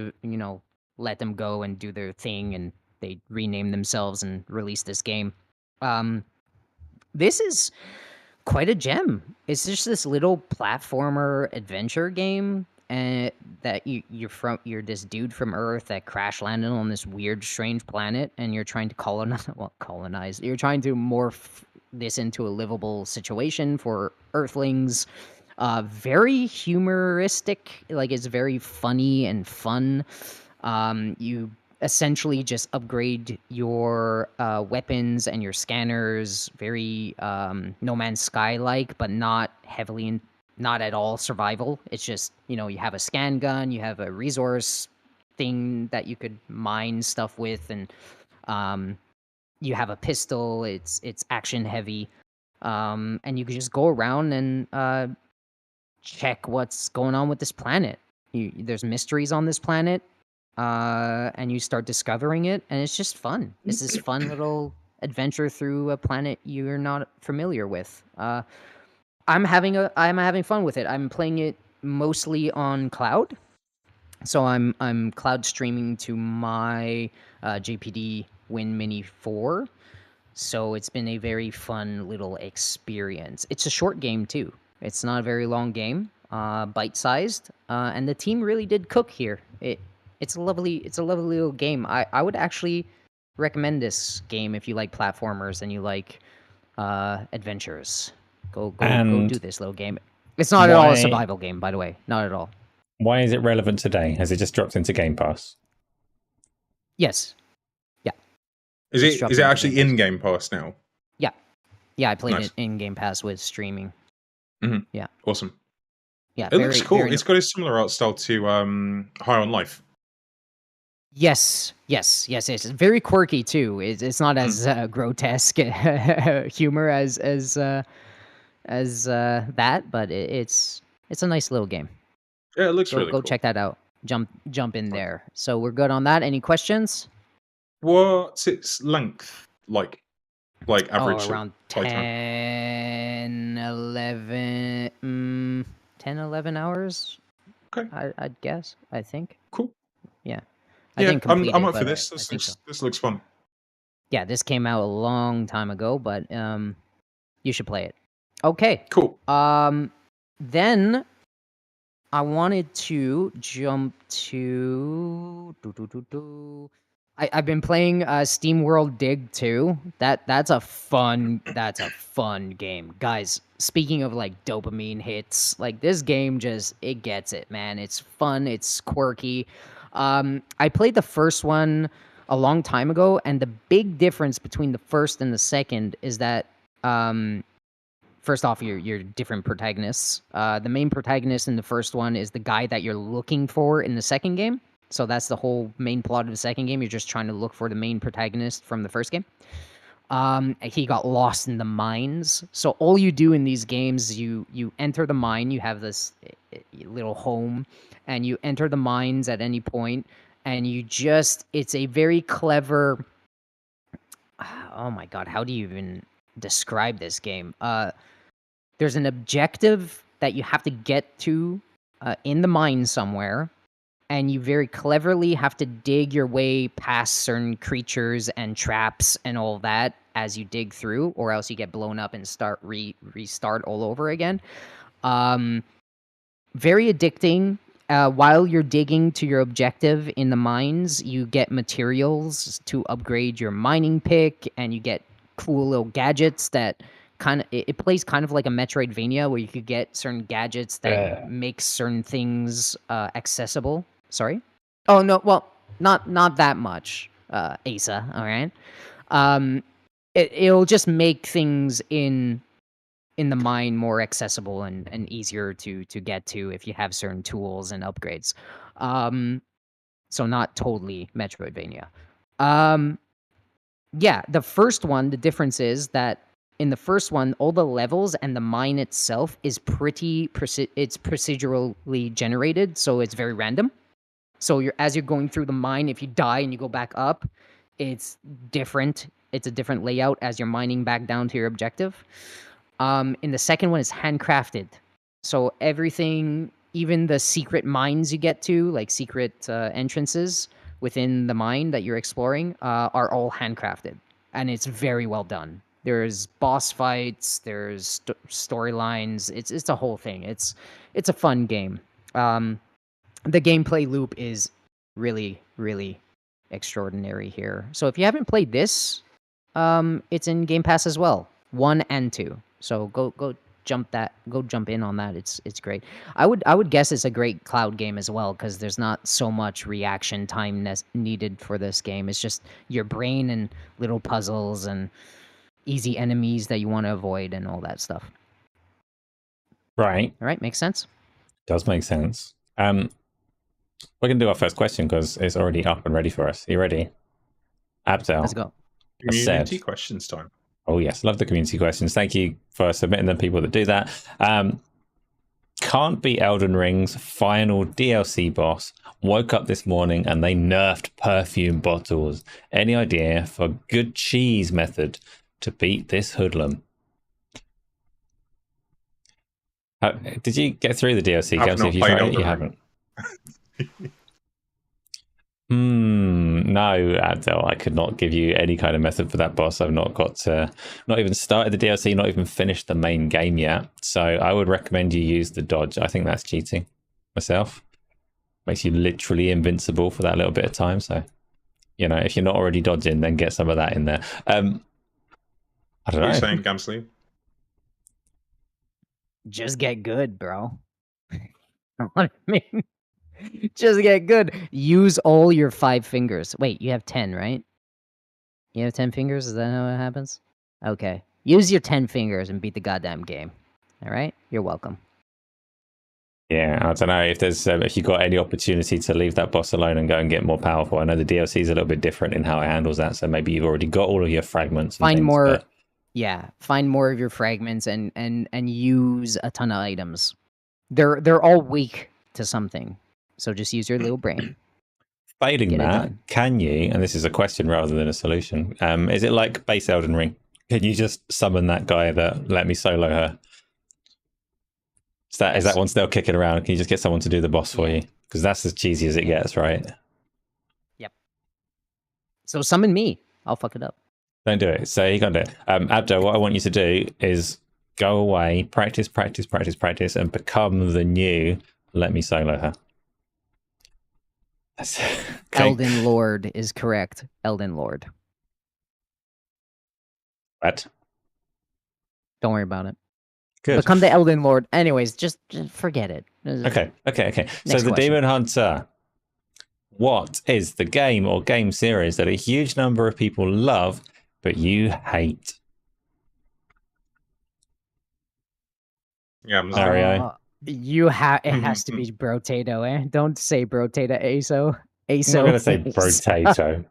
let them go and do their thing, and they renamed themselves and released this game. This is quite a gem. It's just this little platformer adventure game, and that you're this dude from Earth that crash landed on this weird, strange planet, and you're trying to colonize. You're trying to morph this into a livable situation for Earthlings. Very humoristic, like it's very funny and fun. You essentially just upgrade your weapons and your scanners, very No Man's Sky like, but not not at all survival. It's just, you have a scan gun, you have a resource thing that you could mine stuff with, and you have a pistol. It's action heavy, and you can just go around and check what's going on with this planet. There's mysteries on this planet, and you start discovering it, and it's just fun. It's this fun little adventure through a planet you're not familiar with. I'm having fun with it. I'm playing it mostly on cloud, so I'm cloud streaming to my JPD Win Mini 4. So it's been a very fun little experience. It's a short game too. It's not a very long game, bite-sized, and the team really did cook here. It's a lovely little game. I would actually recommend this game if you like platformers and you like adventures. Go do this little game. It's not at all a survival game, by the way. Not at all. Why is it relevant today? Has it just dropped into Game Pass? Yes. Yeah. Is it actually in Game Pass now? Yeah. Yeah, I played Nice. it in Game Pass with streaming. Mm-hmm. Yeah. Awesome. Yeah. It looks cool. It's got a similar art style to High on Life. Yes. It's very quirky too. It's not as grotesque humor as that, but it's a nice little game. Yeah, it looks really go cool. check that out. Jump in there. So we're good on that. Any questions? What's its length like? Like average? Around 10, 11 hours. Okay. I'd guess. I think. Cool. Yeah. I'm up for this. This looks fun. Yeah, this came out a long time ago, but you should play it. Okay. Cool. Then I wanted to jump to I've been playing Steam World Dig 2. That's a fun game. Guys, speaking of like dopamine hits, like this game it gets it, man. It's fun, it's quirky. I played the first one a long time ago, and the big difference between the first and the second is that first off, your different protagonists. The main protagonist in the first one is the guy that you're looking for in the second game. So that's the whole main plot of the second game. You're just trying to look for the main protagonist from the first game. He got lost in the mines. So all you do in these games, you enter the mine. You have this little home, and you enter the mines at any point, and it's a very clever. Oh my god, how do you even describe this game? There's an objective that you have to get to in the mine somewhere, and you very cleverly have to dig your way past certain creatures and traps and all that as you dig through, or else you get blown up and restart all over again. Very addicting. While you're digging to your objective in the mines, you get materials to upgrade your mining pick, and you get cool little gadgets that it plays kind of like a Metroidvania, where you could get certain gadgets that make certain things accessible. Sorry? Oh no, well, not that much, Asa. All right. It'll just make things in the mine more accessible and easier to get to if you have certain tools and upgrades. So not totally Metroidvania. Yeah, the first one, the difference is that in the first one, all the levels and the mine itself is it's procedurally generated, so it's very random. So as you're going through the mine, if you die and you go back up, it's different. It's a different layout as you're mining back down to your objective. In the second one, it's handcrafted. So everything, even the secret mines you get to, like secret entrances within the mine that you're exploring, are all handcrafted. And it's very well done. There's boss fights, there's storylines. It's a whole thing. It's a fun game. The gameplay loop is really, really extraordinary here. So if you haven't played this, it's in Game Pass as well, 1 and 2. So go jump in on that. It's great. I would guess it's a great cloud game as well, because there's not so much reaction time needed for this game. It's just your brain and little puzzles and easy enemies that you want to avoid and all that stuff. Right. All right, makes sense? Does make sense. We're going to do our first question because it's already up and ready for us. Are you ready? Abdel. Let's go. Community questions time. Oh, yes. Love the community questions. Thank you for submitting them, people that do that. Can't be Elden Ring's final DLC boss. Woke up this morning and they nerfed perfume bottles. Any idea for good cheese method to beat this hoodlum? Did you get through the DLC? Gamzly, if you tried it, you haven't. No, Abdel, I could not give you any kind of method for that boss. I've not even started the DLC, not even finished the main game yet. So I would recommend you use the dodge. I think that's cheating myself. Makes you literally invincible for that little bit of time. So, if you're not already dodging, then get some of that in there. I don't know. What are you saying, Gamzly? Just get good, bro. What I mean? Just get good. Use all your 5 fingers. Wait, you have 10, right? You have 10 fingers? Is that how it happens? Okay. Use your 10 fingers and beat the goddamn game. All right? You're welcome. Yeah, I don't know if you got any opportunity to leave that boss alone and go and get more powerful. I know the DLC is a little bit different in how it handles that, so maybe you've already got all of your fragments. Find more of your fragments and use a ton of items. They're all weak to something. So just use your little brain. Failing that, can you, and this is a question rather than a solution, is it like base Elden Ring? Can you just summon that guy that let me solo her? Is that one still kicking around? Can you just get someone to do the boss for you? Because that's as cheesy as it gets, right? Yep. So summon me. I'll fuck it up. Don't do it. So you can't do it. Abdo, what I want you to do is go away, practice, and become the new let me solo her. Okay. Elden Lord is correct. Elden Lord. What? Don't worry about it. Good. Become the Elden Lord. Anyways, just forget it. Okay. So Next the question. Demon Hunter. What is the game or game series that a huge number of people love, but you hate? Yeah, I'm Mario. You have it has to be Brotato, eh? Don't say Brotato ASO. I'm not going to say potato.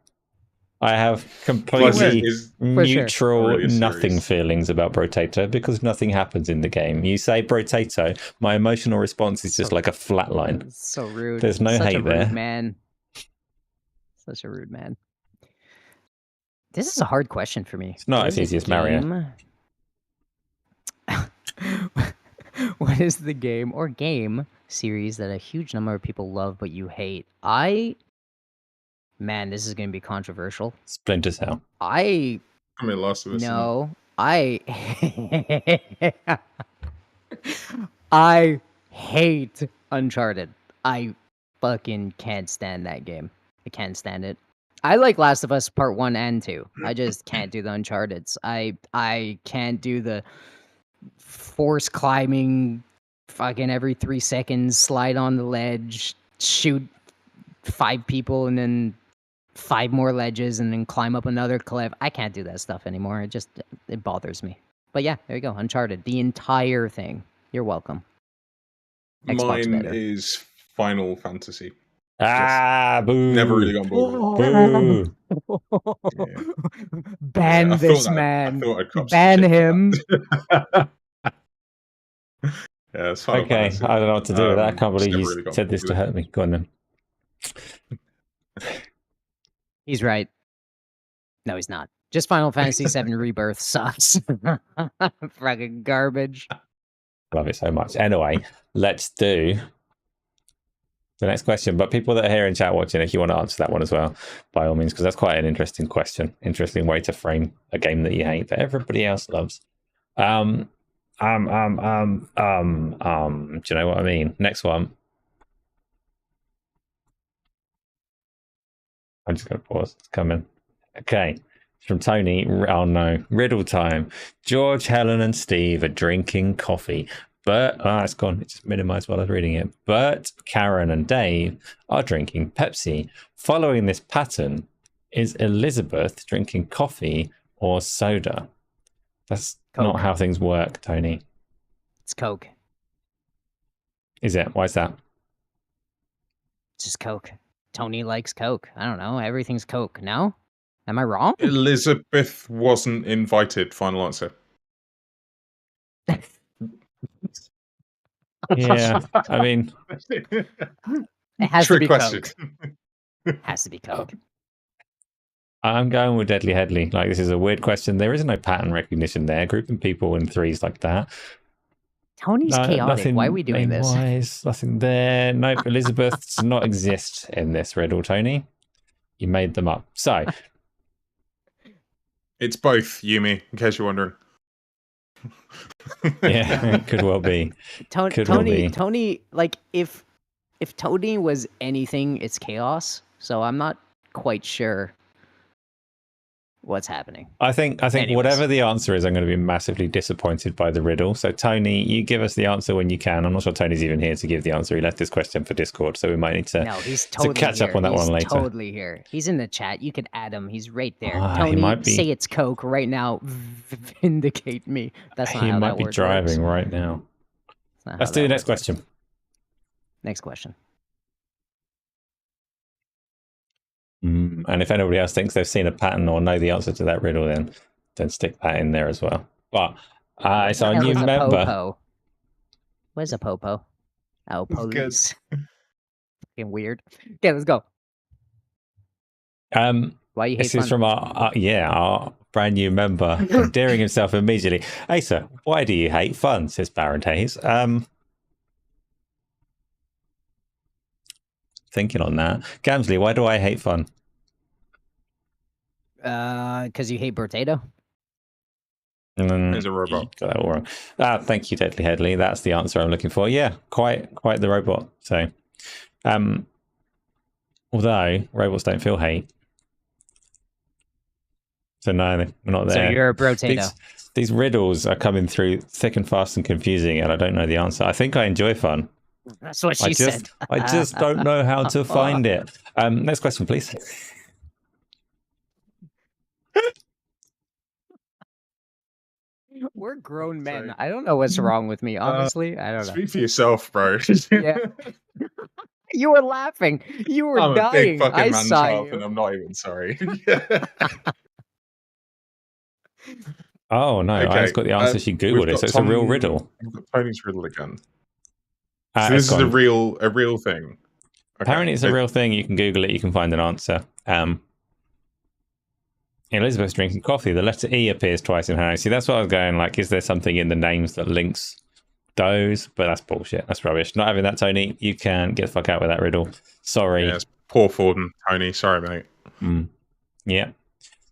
I have Plus, completely is neutral, really a nothing series. feelings about Brotato because nothing happens in the game. You say Brotato, my emotional response is just like a flat line. So rude. There's no Such hate a rude there. man. Such a rude man. This is a hard question for me. It's not What as is a easy as Mario. game- What is the game or game series that a huge number of people love but you hate? Man, this is going to be controversial. Splinter Cell. I mean, Last of Us. No, I I hate Uncharted. I fucking can't stand that game. I can't stand it. I like Last of Us Part 1 and 2. I just can't do the Uncharted's. I can't do the force climbing fucking every 3 seconds, slide on the ledge, shoot 5 people and then 5 more ledges and then climb up another cliff. I can't do that stuff anymore. It bothers me. But yeah, there you go. Uncharted. The entire thing. You're welcome. Xbox Mine better. is Final Fantasy. Boo. Never really got bored with it. Boo. Ban I this thought man. I thought I'd cop some Ban shit for him. that. Yeah, it's Final Okay, Fantasy. I don't know what to do with that. I can't just believe never you really got said this bored to with it. hurt me. Go on then. He's right. No, he's not. Just Final Fantasy VII Rebirth sucks. Fucking garbage. I love it so much. Anyway, let's do the next question. But people that are here in chat watching, if you want to answer that one as well, by all means, because that's quite an interesting question. Interesting way to frame a game that you hate that everybody else loves. Do you know what I mean? Next one. I'm just going to pause. It's coming. Okay. From Tony. Oh no. Riddle time. George, Helen, and Steve are drinking coffee. But, it's gone. It just minimized while I was reading it. But Karen and Dave are drinking Pepsi. Following this pattern, is Elizabeth drinking coffee or soda? That's not Coke. how things work, Tony. It's Coke. Is it? Why is that? It's just Coke. Tony likes Coke. I don't know. Everything's Coke. No? Am I wrong? Elizabeth wasn't invited. Final answer. Yeah. I mean, It has Trick to be question. Coke. Has to be Coke. I'm going with Deadly Headley. Like, this is a weird question. There is no pattern recognition there. Grouping people in threes like that. Tony's chaotic. Why are we doing this? Name-wise, nothing there. Nope. Elizabeth does not exist in this riddle, Tony. You made them up. So, It's both, Yumi, in case you're wondering. yeah, it could well be. Could well be. Tony, like if Tony was anything, it's chaos. So I'm not quite sure what's happening. I think Anyways. whatever the answer is, I'm going to be massively disappointed by the riddle. So, Tony, you give us the answer when you can. I'm not sure Tony's even here to give the answer. He left this question for Discord, so we might need to, No, he's totally catch here. up on that He's one later. Totally here. He's in the chat. You could add him. He's right there. He Tony, might be- say it's Coke right now. Vindicate me. That's not He how might that be word driving works. right now. That's not Let's how do the that next word works. question. Next question. And if anybody else thinks they've seen a pattern or know the answer to that riddle, then stick that in there as well. But it's our Hell new is a member. popo? Where's a popo? Oh, It's good. police. Fucking weird. Okay, let's go. Why you hate This is fun? from our brand new member, endearing himself immediately. Asa, why do you hate fun? Says Baron Hayes. Thinking on that. Gamzly, why do I hate fun? Because you hate potato. There's a robot. You got that all wrong. Thank you, Deadly Headley. That's the answer I'm looking for. Yeah, quite the robot. So, although robots don't feel hate, so no, we're not there. So you're a potato. These riddles are coming through thick and fast and confusing, and I don't know the answer. I think I enjoy fun. That's what she said. I just don't know how to find it. Next question, please. We're grown men. So- I don't know what's wrong with me, honestly. I don't know. Speak for yourself, bro. Yeah. You were laughing. You were I'm a big dying. fucking I man saw child, you. and I'm not even sorry. Oh no, I Okay, just got the answer. She we've googled it, got so it's a real Tom- riddle. We've got Tony's riddle again. Uh, So it's this is a gone. real thing. Okay. Apparently, it's a real thing. You can Google it. You can find an answer. Elizabeth's drinking coffee. The letter E appears twice in her name. See, that's what I was going. Like, is there something in the names that links those? But that's bullshit. That's rubbish. Not having that, Tony. You can get the fuck out with that riddle. Sorry. Yes, poor Forden, Tony. Sorry, mate. Yeah.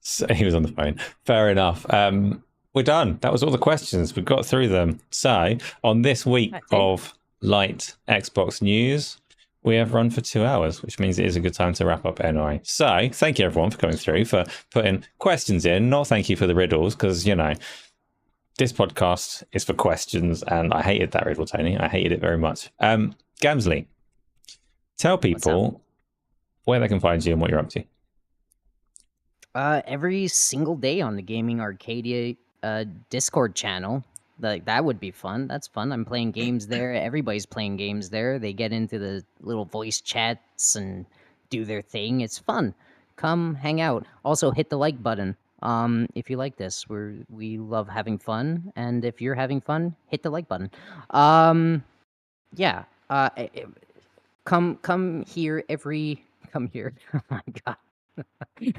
So he was on the phone. Fair enough. We're done. That was all the questions. We got through them. So on this week of light Xbox news, we have run for 2 hours, which means it is a good time to wrap up anyway. So thank you everyone for coming through, for putting questions in. Not thank you for the riddles, because, you know, this podcast is for questions, and I hated that riddle, Tony. I hated it very much. Gamzly, tell people where they can find you and what you're up to. Every single day on the Gaming Arcadia Discord channel. Like, that would be fun. That's fun. I'm playing games there. Everybody's playing games there. They get into the little voice chats and do their thing. It's fun. Come hang out. Also, hit the like button. If you like this, we love having fun, and if you're having fun, hit the like button. Yeah. Come here come here. Oh my god.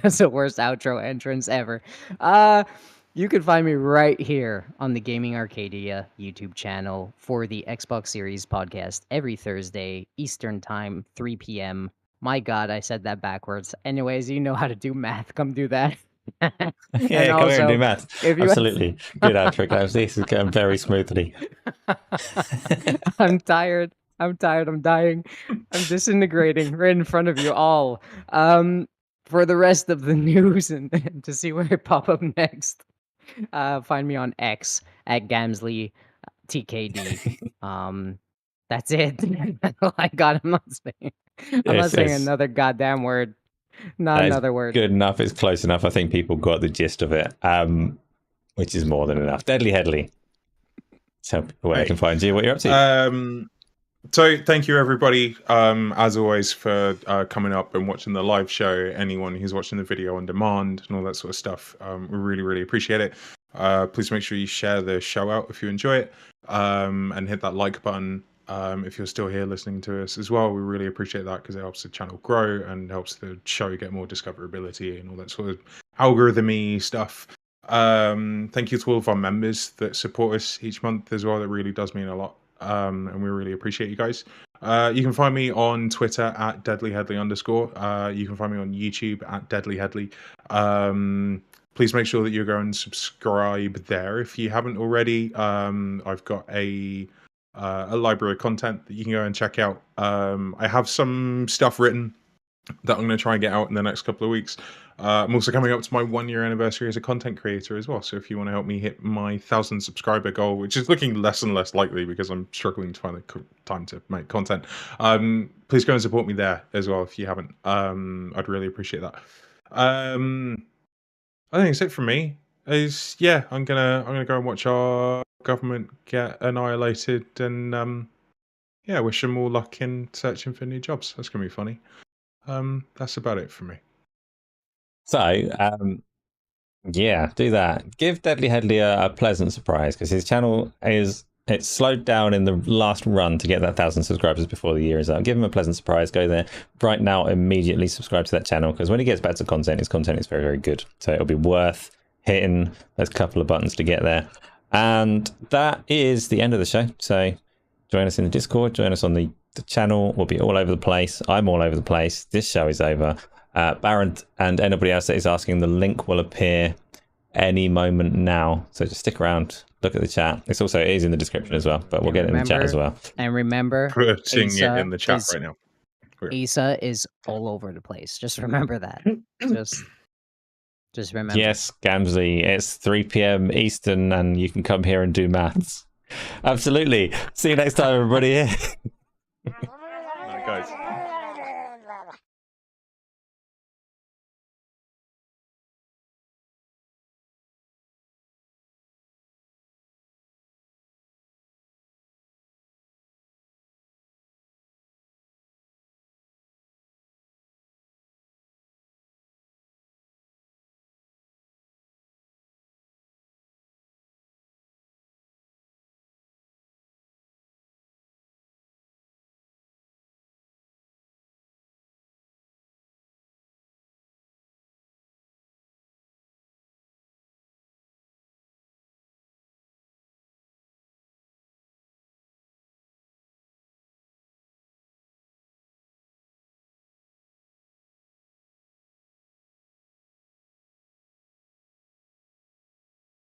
That's the worst outro entrance ever. You can find me right here on the Gaming Arcadia YouTube channel for the Xbox Series podcast every Thursday, Eastern Time, 3 p.m. My god, I said that backwards. Anyways, you know how to do math. Come do that. Yeah, And come here also, and do math. if you- Absolutely. Good outro, guys. This is going very smoothly. I'm tired. I'm dying. I'm disintegrating right in front of you all. For the rest of the news and to see where I pop up next, find me on X at Gamzly TKD. That's it. Oh my god, I'm not saying Yes. another goddamn word. Not That is another word. Good enough. It's close enough. I think people got the gist of it, which is more than enough. Deadly Headley. Tell people where they can find you, what you're up to. So thank you everybody, as always, for coming up and watching the live show. Anyone who's watching the video on demand and all that sort of stuff, we really appreciate it. Please make sure you share the show out if you enjoy it, and hit that like button if you're still here listening to us as well. We really appreciate that, because it helps the channel grow and helps the show get more discoverability and all that sort of algorithm-y stuff. Thank you to all of our members that support us each month as well. That really does mean a lot. And we really appreciate you guys. You can find me on Twitter at deadlyheadley_. You can find me on YouTube at deadlyheadley. Please make sure that you go and subscribe there if you haven't already. I've got a library of content that you can go and check out. I have some stuff written that I'm going to try and get out in the next couple of weeks. I'm also coming up to my 1-year anniversary as a content creator as well. So if you want to help me hit my 1,000 subscriber goal, which is looking less and less likely because I'm struggling to find the time to make content, please go and support me there as well if you haven't. I'd really appreciate that. I think it's it from me. I'm gonna go and watch our government get annihilated, and wish them all luck in searching for new jobs. That's gonna be funny. That's about it for me. So, do that. Give Deadly Headley a pleasant surprise, because his channel it's slowed down in the last run to get that 1,000 subscribers before the year is out. Give him a pleasant surprise. Go there right now, immediately subscribe to that channel, because when he gets back to content, his content is very good. So it'll be worth hitting those couple of buttons to get there. And that is the end of the show. So join us in the Discord, join us on the channel. We'll be all over the place. I'm all over the place. This show is over. Baron and anybody else that is asking, the link will appear any moment now. So just stick around, look at the chat. It is in the description as well, but we'll get it in the chat as well. And remember, Putting it in the chat right now. Asa is all over the place. Just remember that. Just remember. Yes, Gamzly, it's 3 p.m. Eastern, and you can come here and do maths. Absolutely. See you next time, everybody.